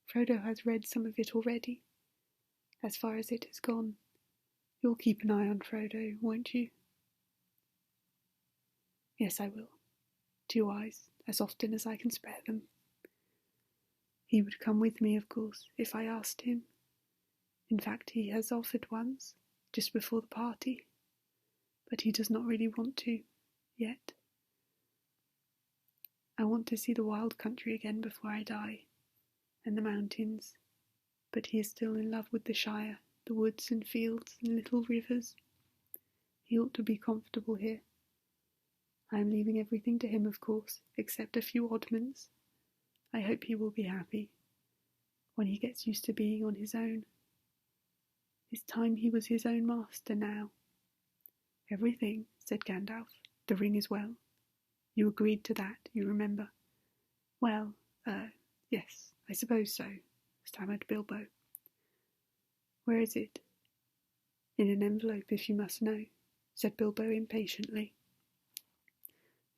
Frodo has read some of it already, as far as it has gone. You'll keep an eye on Frodo, won't you?" "Yes, I will. 2 eyes, as often as I can spare them." He would come with me, of course, if I asked him. In fact, he has offered once, just before the party. But he does not really want to, yet. I want to see the wild country again before I die, and the mountains. But he is still in love with the Shire, the woods and fields and little rivers. He ought to be comfortable here. I am leaving everything to him, of course, except a few oddments. I hope he will be happy, when he gets used to being on his own. It's time he was his own master now. Everything, said Gandalf. The ring as well. You agreed to that, you remember. Well, yes, I suppose so, stammered Bilbo. Where is it? In an envelope, if you must know, said Bilbo impatiently.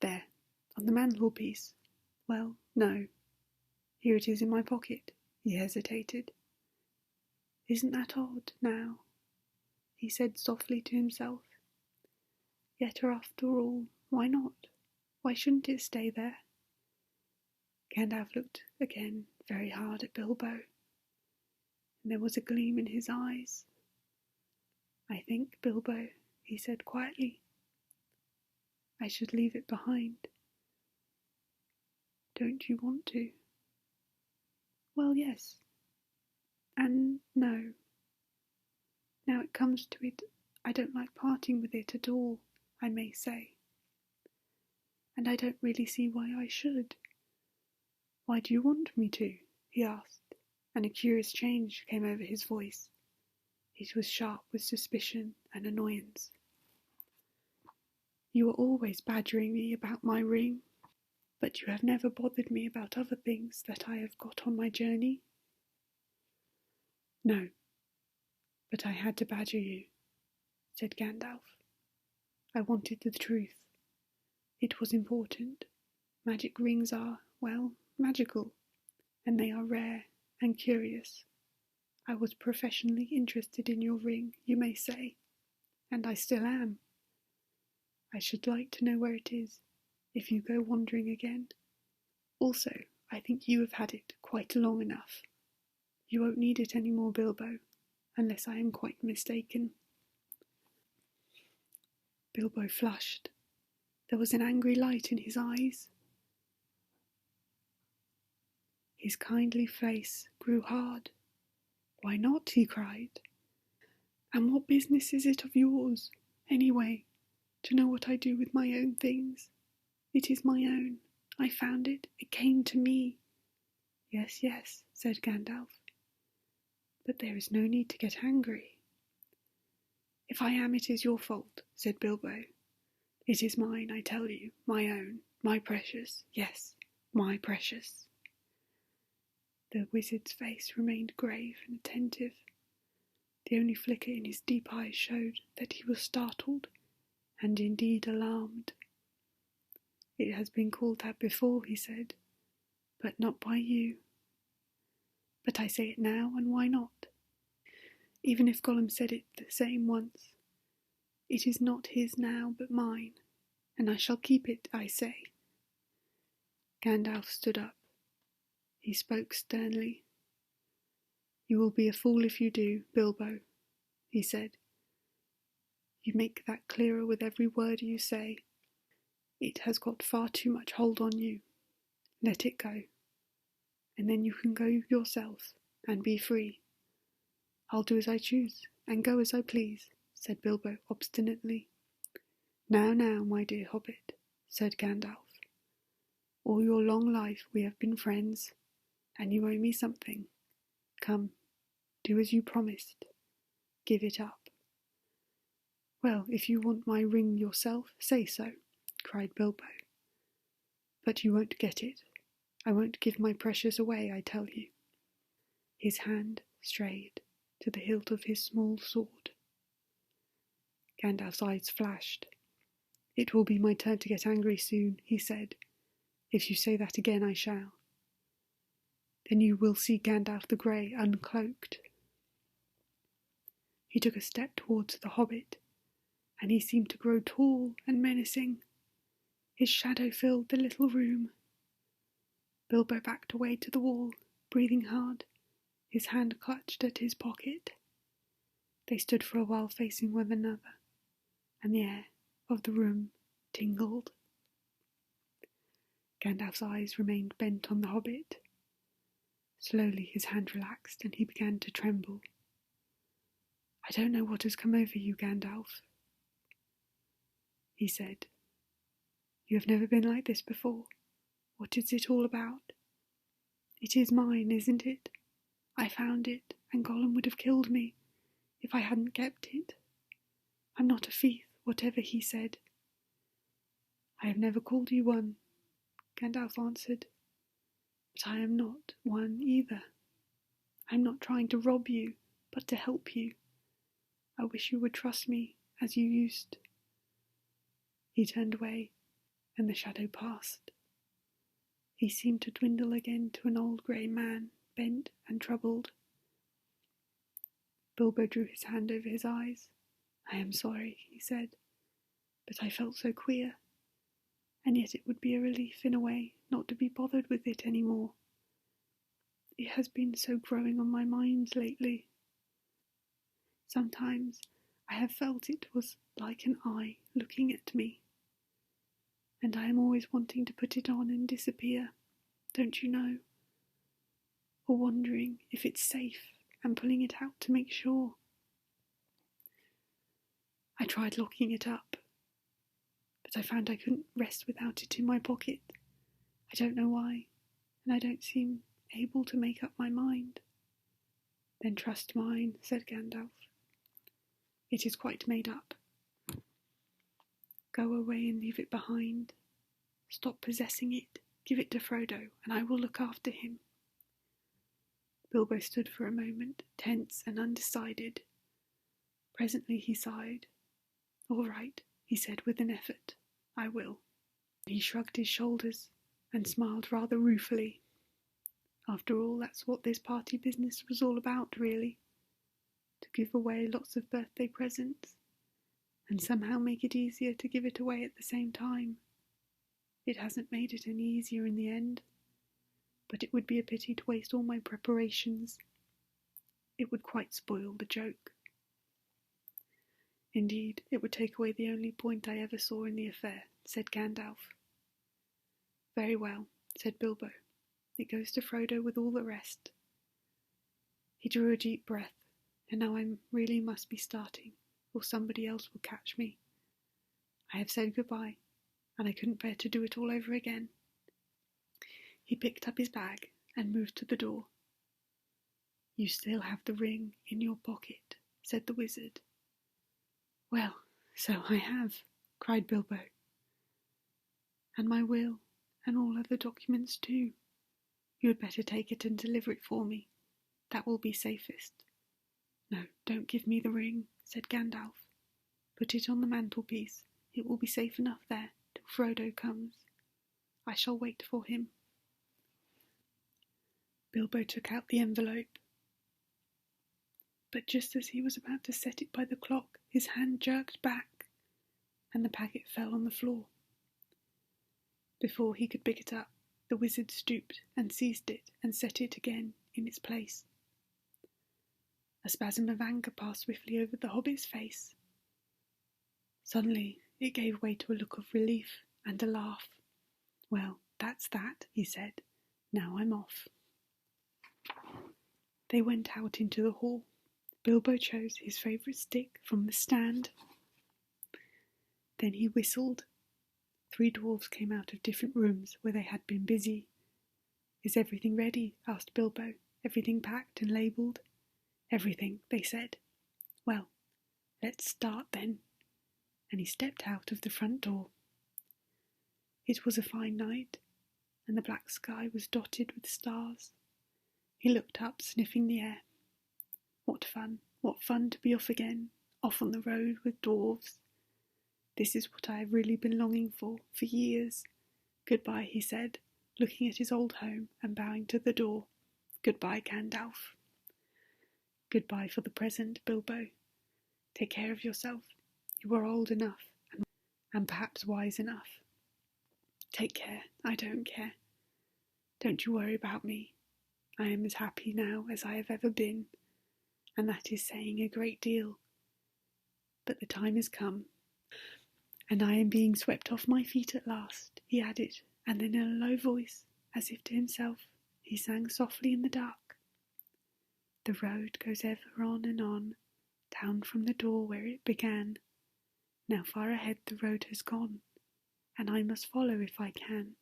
There, on the mantelpiece. Well, no. Here it is in my pocket. He hesitated. Isn't that odd, now? He said softly to himself. Yet after all, why not? Why shouldn't it stay there? Gandalf looked again very hard at Bilbo, and there was a gleam in his eyes. I think, Bilbo, he said quietly, I should leave it behind. Don't you want to? Well, yes. And no. Now it comes to it, I don't like parting with it at all, I may say. And I don't really see why I should. Why do you want me to? He asked, and a curious change came over his voice. It was sharp with suspicion and annoyance. You are always badgering me about my ring, but you have never bothered me about other things that I have got on my journey. No, but I had to badger you, said Gandalf. I wanted the truth. It was important. Magic rings are, well, magical, and they are rare and curious. I was professionally interested in your ring, you may say, and I still am. I should like to know where it is, if you go wandering again. Also, I think you have had it quite long enough. You won't need it any more, Bilbo, unless I am quite mistaken. Bilbo flushed. There was an angry light in his eyes. His kindly face grew hard. Why not? He cried. And what business is it of yours, anyway, to know what I do with my own things? It is my own. I found it. It came to me. Yes, yes, said Gandalf. But there is no need to get angry. If I am, it is your fault, said Bilbo. It is mine, I tell you, my own, my precious, yes, my precious. The wizard's face remained grave and attentive. The only flicker in his deep eyes showed that he was startled, and indeed alarmed. It has been called that before, he said, but not by you. But I say it now, and why not? Even if Gollum said it the same once, it is not his now, but mine, and I shall keep it, I say. Gandalf stood up. He spoke sternly. You will be a fool if you do, Bilbo, he said. You make that clearer with every word you say. It has got far too much hold on you. Let it go, and then you can go yourself and be free. I'll do as I choose and go as I please, said Bilbo obstinately. Now, my dear Hobbit, said Gandalf. All your long life we have been friends, and you owe me something. Come, do as you promised. Give it up. Well, if you want my ring yourself, say so, cried Bilbo. But you won't get it. I won't give my precious away, I tell you. His hand strayed to the hilt of his small sword. Gandalf's eyes flashed. It will be my turn to get angry soon, he said. If you say that again, I shall. Then you will see Gandalf the Grey uncloaked. He took a step towards the Hobbit, and he seemed to grow tall and menacing. His shadow filled the little room. Bilbo backed away to the wall, breathing hard, his hand clutched at his pocket. They stood for a while facing one another, and the air of the room tingled. Gandalf's eyes remained bent on the hobbit. Slowly his hand relaxed and he began to tremble. "I don't know what has come over you, Gandalf," he said. "You have never been like this before. What is it all about? It is mine, isn't it? I found it, and Gollum would have killed me if I hadn't kept it. I'm not a thief, whatever he said." "I have never called you one," Gandalf answered. "But I am not one either. I'm not trying to rob you, but to help you. I wish you would trust me as you used." He turned away, and the shadow passed. He seemed to dwindle again to an old grey man, bent and troubled. Bilbo drew his hand over his eyes. "I am sorry," he said, "but I felt so queer, and yet it would be a relief in a way not to be bothered with it any more. It has been so growing on my mind lately. Sometimes I have felt it was like an eye looking at me, and I am always wanting to put it on and disappear, don't you know? Or wondering if it's safe and pulling it out to make sure. I tried locking it up, but I found I couldn't rest without it in my pocket. I don't know why, and I don't seem able to make up my mind." "Then trust mine," said Gandalf. "It is quite made up. Go away and leave it behind. Stop possessing it, give it to Frodo, and I will look after him." Bilbo stood for a moment, tense and undecided. Presently he sighed. "All right," he said with an effort. "I will." He shrugged his shoulders and smiled rather ruefully. After all, that's what this party business was all about, really. To give away lots of birthday presents, and somehow make it easier to give it away at the same time. It hasn't made it any easier in the end, but it would be a pity to waste all my preparations. It would quite spoil the joke. "Indeed, it would take away the only point I ever saw in the affair," said Gandalf. "Very well," said Bilbo. "It goes to Frodo with all the rest." He drew a deep breath, and now I really must be starting, or somebody else will catch me. I have said goodbye, and I couldn't bear to do it all over again. He picked up his bag and moved to the door. "You still have the ring in your pocket," said the wizard. "Well, so I have," cried Bilbo. "And my will, and all other documents too. You had better take it and deliver it for me. That will be safest." "No, don't give me the ring," said Gandalf. "Put it on the mantelpiece. It will be safe enough there till Frodo comes. I shall wait for him." Bilbo took out the envelope, but just as he was about to set it by the clock, his hand jerked back, and the packet fell on the floor. Before he could pick it up, the wizard stooped and seized it and set it again in its place. A spasm of anger passed swiftly over the hobbit's face. Suddenly it gave way to a look of relief and a laugh. "Well, that's that," he said. "Now I'm off." They went out into the hall. Bilbo chose his favourite stick from the stand. Then he whistled. 3 dwarfs came out of different rooms where they had been busy. "Is everything ready?" asked Bilbo. "Everything packed and labelled?" "Everything," they said. "Well, let's start then." And he stepped out of the front door. It was a fine night, and the black sky was dotted with stars. He looked up, sniffing the air. What fun to be off again, off on the road with dwarves. This is what I have really been longing for years. "Goodbye," he said, looking at his old home and bowing to the door. "Goodbye, Gandalf." "Goodbye for the present, Bilbo. Take care of yourself. You are old enough, and perhaps wise enough. Take care, I don't care. Don't you worry about me. I am as happy now as I have ever been, and that is saying a great deal. But the time has come, and I am being swept off my feet at last," he added, and then in a low voice, as if to himself, he sang softly in the dark. The road goes ever on and on, down from the door where it began. Now far ahead the road has gone, and I must follow if I can,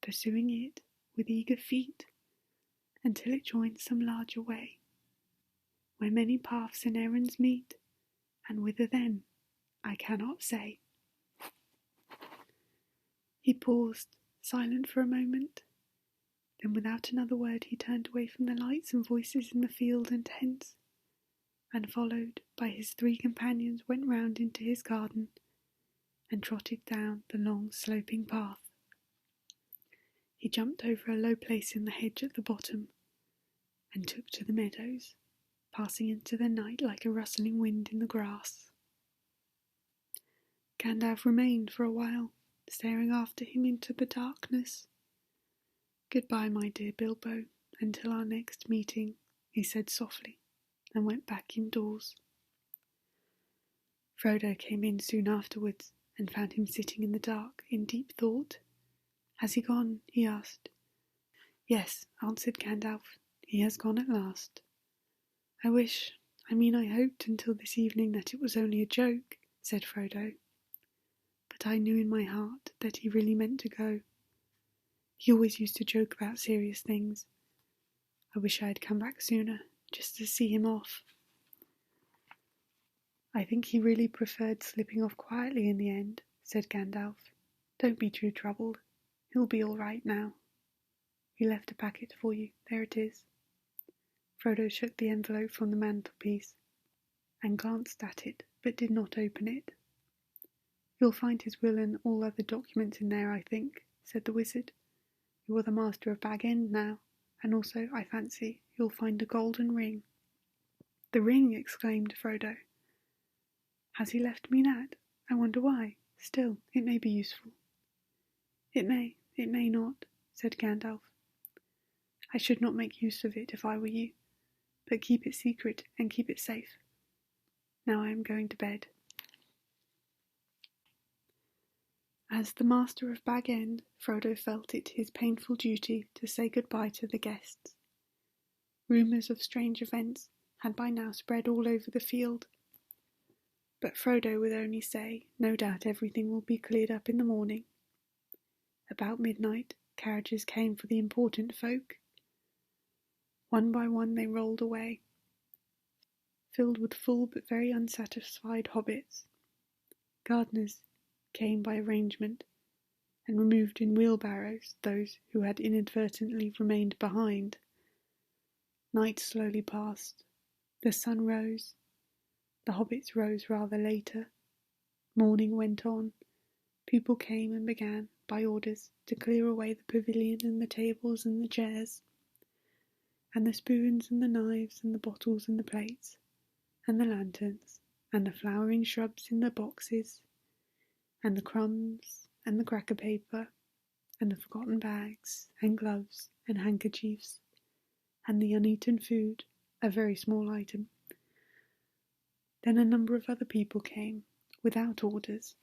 pursuing it with eager feet, until it joins some larger way, where many paths and errands meet, and whither then, I cannot say. He paused, silent for a moment. Then without another word he turned away from the lights and voices in the field and tents, and followed by his 3 companions went round into his garden, and trotted down the long sloping path. He jumped over a low place in the hedge at the bottom, and took to the meadows, passing into the night like a rustling wind in the grass. Gandalf remained for a while, staring after him into the darkness. "Goodbye, my dear Bilbo, until our next meeting," he said softly, and went back indoors. Frodo came in soon afterwards, and found him sitting in the dark, in deep thought. "Has he gone?" he asked. "Yes," answered Gandalf, "he has gone at last. I hoped until this evening that it was only a joke," said Frodo. "But I knew in my heart that he really meant to go. He always used to joke about serious things. I wish I had come back sooner, just to see him off." "I think he really preferred slipping off quietly in the end," said Gandalf. "Don't be too troubled. He'll be all right now. He left a packet for you. There it is." Frodo shook the envelope from the mantelpiece, and glanced at it, but did not open it. "You'll find his will and all other documents in there, I think," said the wizard. "You are the master of Bag End now, and also, I fancy, you'll find a golden ring." "The ring!" exclaimed Frodo. "Has he left me that? I wonder why. Still, it may be useful." It may not," said Gandalf. "I should not make use of it if I were you, but keep it secret and keep it safe. Now I am going to bed." As the master of Bag End, Frodo felt it his painful duty to say goodbye to the guests. Rumours of strange events had by now spread all over the field, but Frodo would only say, "No doubt everything will be cleared up in the morning." About midnight, carriages came for the important folk. One by one they rolled away, filled with full but very unsatisfied hobbits. Gardeners came by arrangement, and removed in wheelbarrows those who had inadvertently remained behind. Night slowly passed. The sun rose. The hobbits rose rather later. Morning went on. People came and began, by orders, to clear away the pavilion and the tables and the chairs, and the spoons and the knives and the bottles and the plates, and the lanterns, and the flowering shrubs in the boxes, and the crumbs and the cracker paper, and the forgotten bags and gloves and handkerchiefs, and the uneaten food, a very small item. Then a number of other people came, without orders.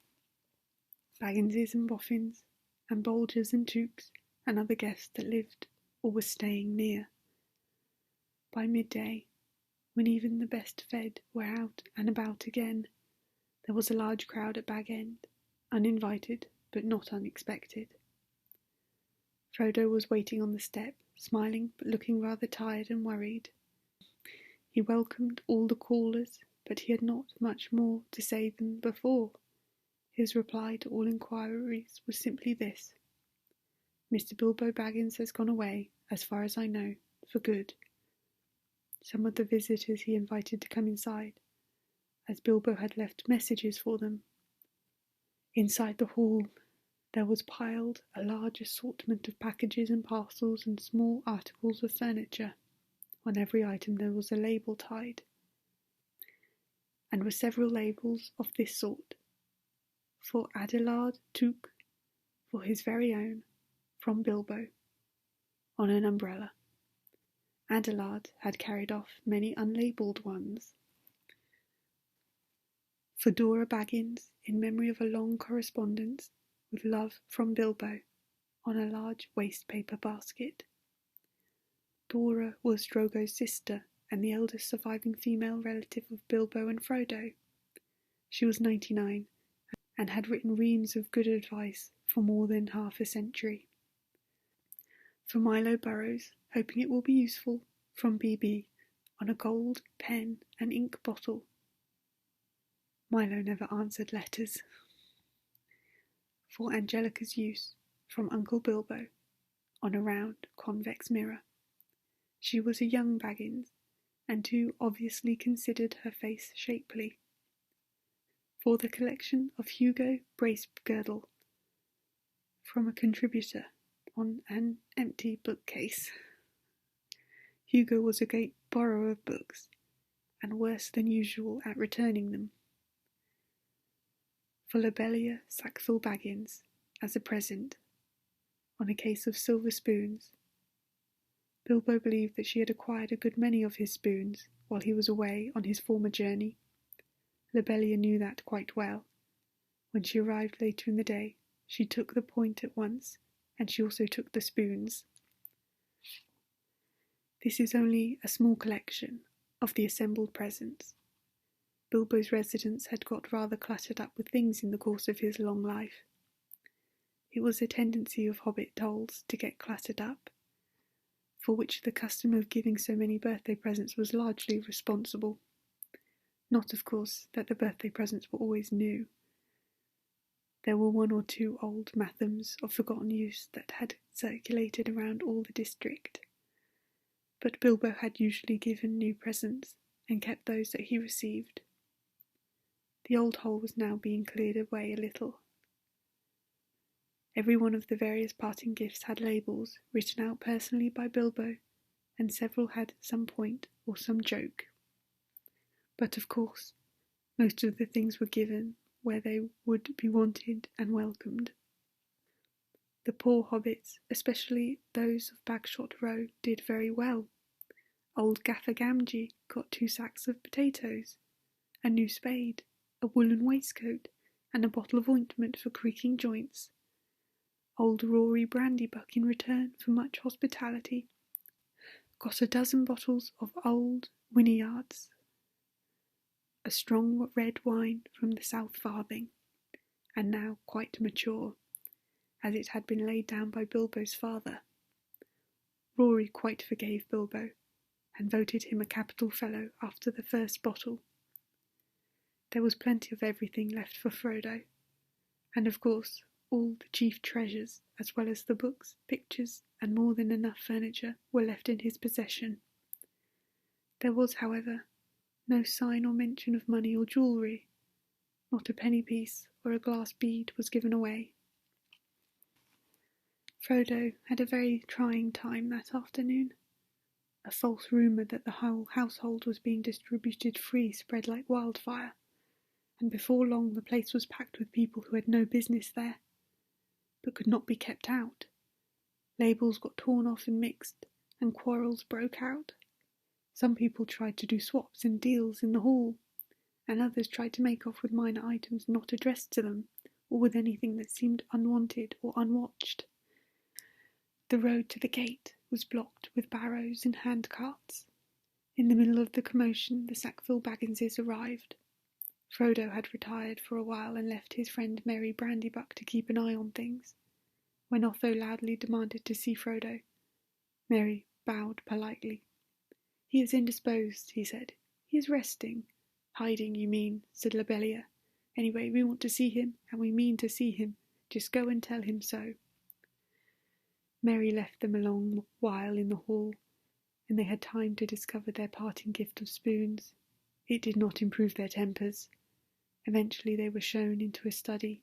Bagginses and Boffins, and Bolgers and Tooks, and other guests that lived or were staying near. By midday, when even the best fed were out and about again, there was a large crowd at Bag End, uninvited but not unexpected. Frodo was waiting on the step, smiling but looking rather tired and worried. He welcomed all the callers, but he had not much more to say than before. His reply to all inquiries was simply this: "Mr. Bilbo Baggins has gone away, as far as I know, for good." Some of the visitors he invited to come inside, as Bilbo had left messages for them. Inside the hall there was piled a large assortment of packages and parcels and small articles of furniture. On every item there was a label tied, and were several labels of this sort: "For Adelard Took, for his very own, from Bilbo," on an umbrella. Adelard had carried off many unlabelled ones. "For Dora Baggins, in memory of a long correspondence, with love from Bilbo," on a large waste-paper basket. Dora was Drogo's sister and the eldest surviving female relative of Bilbo and Frodo. She was 99 and had written reams of good advice for more than half a century. For Milo Burrows, hoping it will be useful, from BB, on a gold pen and ink bottle. Milo never answered letters. For Angelica's use, from Uncle Bilbo, on a round convex mirror. She was a young Baggins, and too obviously considered her face shapely. For the collection of Hugo Bracegirdle, from a contributor, on an empty bookcase. Hugo was a great borrower of books, and worse than usual at returning them. For Lobelia Sackville Baggins, as a present, on a case of silver spoons. Bilbo believed that she had acquired a good many of his spoons while he was away on his former journey. Lobelia knew that quite well. When she arrived later in the day, she took the point at once, and she also took the spoons. This is only a small collection of the assembled presents. Bilbo's residence had got rather cluttered up with things in the course of his long life. It was a tendency of Hobbit tolls to get cluttered up, for which the custom of giving so many birthday presents was largely responsible. Not, of course, that the birthday presents were always new. There were one or two old mathams of forgotten use that had circulated around all the district. But Bilbo had usually given new presents, and kept those that he received. The old hole was now being cleared away a little. Every one of the various parting gifts had labels written out personally by Bilbo, and several had some point or some joke. But of course, most of the things were given where they would be wanted and welcomed. The poor hobbits, especially those of Bagshot Row, did very well. Old Gaffer Gamgee got 2 sacks of potatoes, a new spade, a woolen waistcoat, and a bottle of ointment for creaking joints. Old Rory Brandybuck, in return for much hospitality, got a dozen bottles of old Winniards, a strong red wine from the South Farthing, and now quite mature, as it had been laid down by Bilbo's father. Rory quite forgave Bilbo, and voted him a capital fellow after the first bottle. There was plenty of everything left for Frodo, and of course all the chief treasures, as well as the books, pictures, and more than enough furniture, were left in his possession. There was, however, no sign or mention of money or jewellery. Not a penny piece or a glass bead was given away. Frodo had a very trying time that afternoon. A false rumour that the whole household was being distributed free spread like wildfire, and before long the place was packed with people who had no business there, but could not be kept out. Labels got torn off and mixed, and quarrels broke out. Some people tried to do swaps and deals in the hall, and others tried to make off with minor items not addressed to them, or with anything that seemed unwanted or unwatched. The road to the gate was blocked with barrows and handcarts. In the middle of the commotion, the Sackville Bagginses arrived. Frodo had retired for a while and left his friend Merry Brandybuck to keep an eye on things. When Otho loudly demanded to see Frodo, Merry bowed politely. "He is indisposed," he said. "He is resting." "Hiding, you mean," said Lobelia. "Anyway, we want to see him, and we mean to see him. Just go and tell him so." Merry left them a long while in the hall, and they had time to discover their parting gift of spoons. It did not improve their tempers. Eventually they were shown into a study.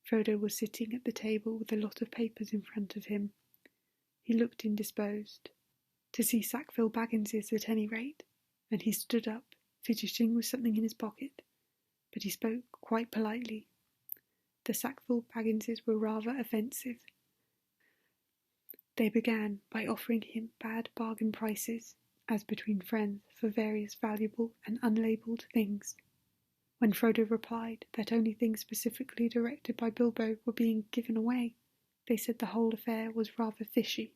Frodo was sitting at the table with a lot of papers in front of him. He looked indisposed. To see Sackville Bagginses at any rate, and he stood up, fidgeting with something in his pocket, but he spoke quite politely. The Sackville Bagginses were rather offensive. They began by offering him bad bargain prices, as between friends, for various valuable and unlabelled things. When Frodo replied that only things specifically directed by Bilbo were being given away, They said the whole affair was rather fishy.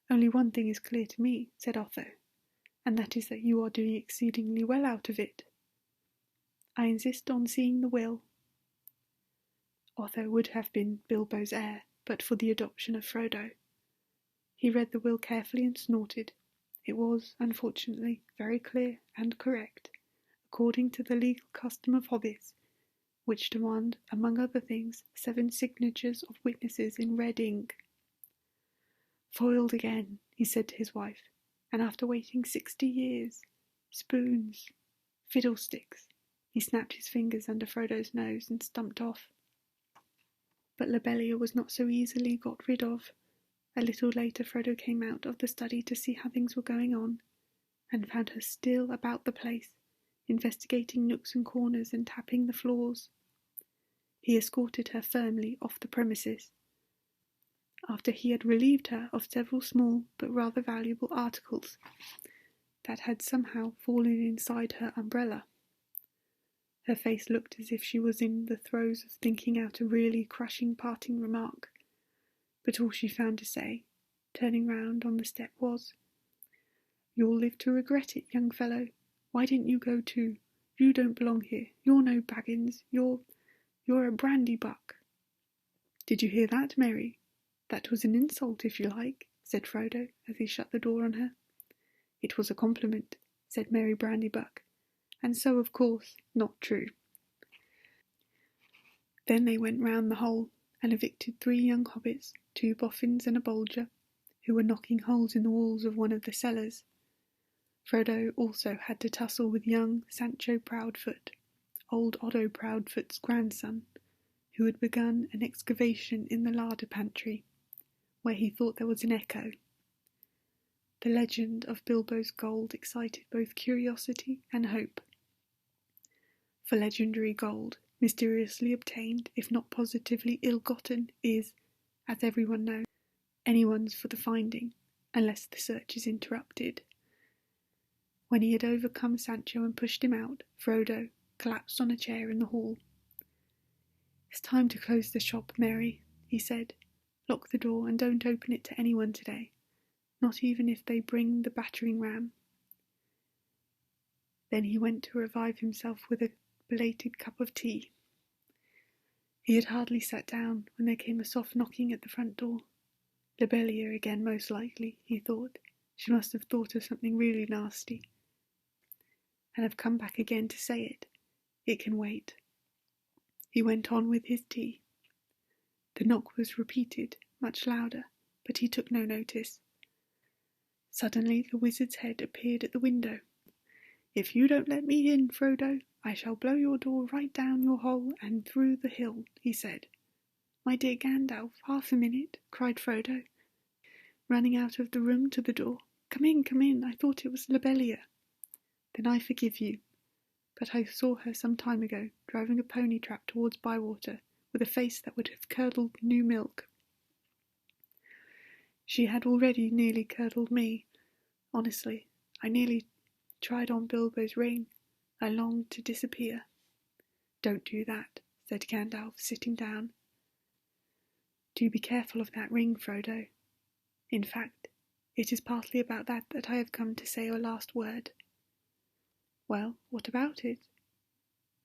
"Only one thing is clear to me," said Otho, "and that is that you are doing exceedingly well out of it." "I insist on seeing the will." Otho would have been Bilbo's heir, but for the adoption of Frodo. He read the will carefully and snorted. It was, unfortunately, very clear and correct, according to the legal custom of hobbits, which demand, among other things, 7 signatures of witnesses in red ink. "Foiled again," he said to his wife, "and after waiting 60 years. Spoons. Fiddlesticks." He snapped his fingers under Frodo's nose and stumped off. But Lobelia was not so easily got rid of. A little later Frodo came out of the study to see how things were going on, and found her still about the place, investigating nooks and corners and tapping the floors. He escorted her firmly off the premises, after he had relieved her of several small but rather valuable articles that had somehow fallen inside her umbrella. Her face looked as if she was in the throes of thinking out a really crushing parting remark, but all she found to say, turning round on the step, was, "You'll live to regret it, young fellow. Why didn't you go too? You don't belong here. You're no Baggins. You're a brandy-buck." "Did you hear that, Mary? That was an insult, if you like," said Frodo, as he shut the door on her. "It was a compliment," said Mary Brandybuck, "and so, of course, not true." Then they went round the hole, and evicted 3 young hobbits, 2 boffins and a bolger, who were knocking holes in the walls of one of the cellars. Frodo also had to tussle with young Sancho Proudfoot, old Otto Proudfoot's grandson, who had begun an excavation in the larder pantry, where he thought there was an echo. The legend of Bilbo's gold excited both curiosity and hope. For legendary gold, mysteriously obtained, if not positively ill-gotten, is, as everyone knows, anyone's for the finding, unless the search is interrupted. When he had overcome Sancho and pushed him out, Frodo collapsed on a chair in the hall. "It's time to close the shop, Mary," he said. "Lock the door and don't open it to anyone today, not even if they bring the battering ram." Then he went to revive himself with a belated cup of tea. He had hardly sat down when there came a soft knocking at the front door. Lobelia again, most likely, he thought. She must have thought of something really nasty, and have come back again to say it. It can wait. He went on with his tea. The knock was repeated, much louder, but he took no notice. Suddenly the wizard's head appeared at the window. "If you don't let me in, Frodo, I shall blow your door right down your hole and through the hill," he said. "My dear Gandalf, half a minute," cried Frodo, running out of the room to the door. Come in, I thought it was Lobelia." "Then I forgive you. But I saw her some time ago, driving a pony trap towards Bywater, with a face that would have curdled new milk." She had already nearly curdled me. Honestly, I nearly tried on Bilbo's ring. I longed to disappear. "Don't do that," said Gandalf, sitting down. "Do be careful of that ring, Frodo. In fact, it is partly about that I have come to say a last word." "Well, what about it?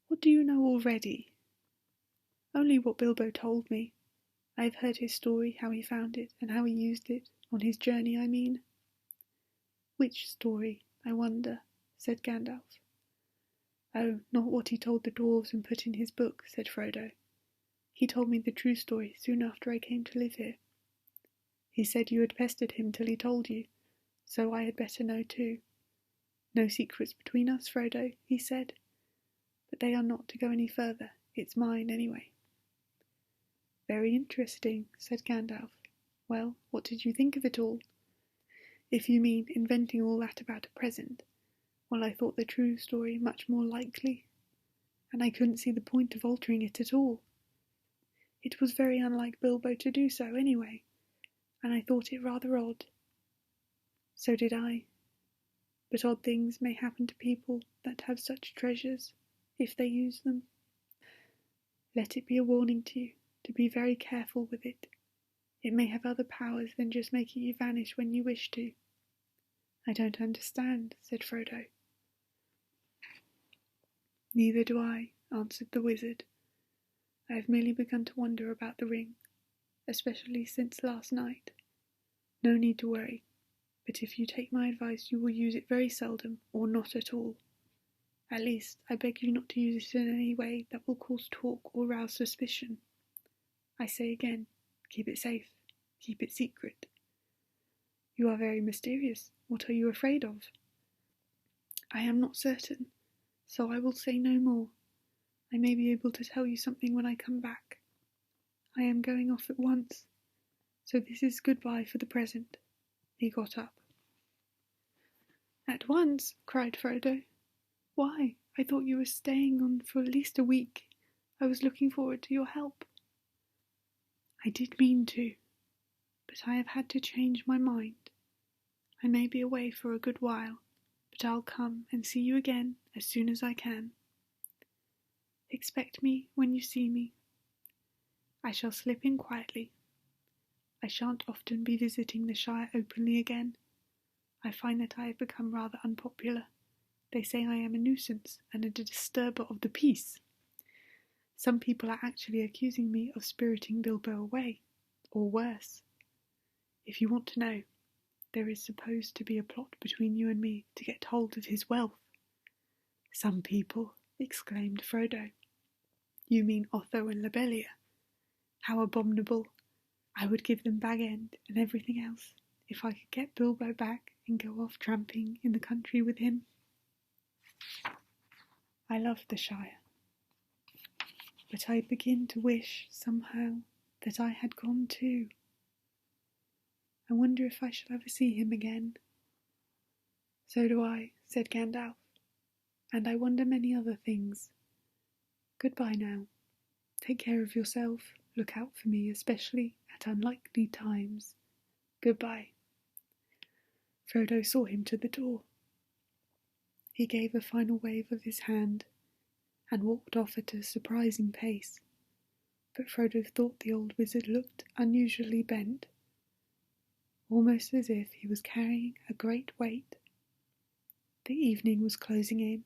What do you know already?" "Only what Bilbo told me. I have heard his story, how he found it, and how he used it, on his journey, I mean." "Which story, I wonder?" said Gandalf. "Oh, not what he told the dwarves and put in his book," said Frodo. "He told me the true story soon after I came to live here. He said you had pestered him till he told you, so I had better know too. No secrets between us, Frodo, he said. But they are not to go any further. It's mine, anyway." "Very interesting," said Gandalf. "Well, what did you think of it all? If you mean inventing all that about a present, well, I thought the true story much more likely, and I couldn't see the point of altering it at all. It was very unlike Bilbo to do so, anyway, and I thought it rather odd." "So did I. But odd things may happen to people that have such treasures, if they use them. Let it be a warning to you. to be very careful with it. It may have other powers than just making you vanish when you wish to." "I don't understand," said Frodo. "Neither do I," answered the wizard. "I have merely begun to wonder about the ring, especially since last night. No need to worry, but if you take my advice you will use it very seldom or not at all. At least, I beg you not to use it in any way that will cause talk or rouse suspicion. I say again, keep it safe, keep it secret." "You are very mysterious. What are you afraid of?" "I am not certain, so I will say no more. I may be able to tell you something when I come back. I am going off at once, so this is goodbye for the present." He got up. "At once?" cried Frodo. "Why, I thought you were staying on for at least a week. I was looking forward to your help." "I did mean to, but I have had to change my mind. I may be away for a good while, but I'll come and see you again as soon as I can. Expect me when you see me. I shall slip in quietly. I shan't often be visiting the Shire openly again. I find that I have become rather unpopular. They say I am a nuisance and a disturber of the peace. Some people are actually accusing me of spiriting Bilbo away, or worse. If you want to know, there is supposed to be a plot between you and me to get hold of his wealth." "Some people," exclaimed Frodo. "You mean Otho and Lobelia? How abominable! I would give them Bag End and everything else if I could get Bilbo back and go off tramping in the country with him. I love the Shire, but I begin to wish, somehow, that I had gone too. I wonder if I shall ever see him again." "So do I," said Gandalf, "and I wonder many other things. Goodbye now. Take care of yourself. Look out for me, especially at unlikely times. Goodbye." Frodo saw him to the door. He gave a final wave of his hand and walked off at a surprising pace, but Frodo thought the old wizard looked unusually bent, almost as if he was carrying a great weight. The evening was closing in,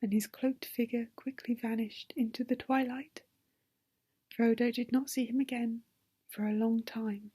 and his cloaked figure quickly vanished into the twilight. Frodo did not see him again for a long time.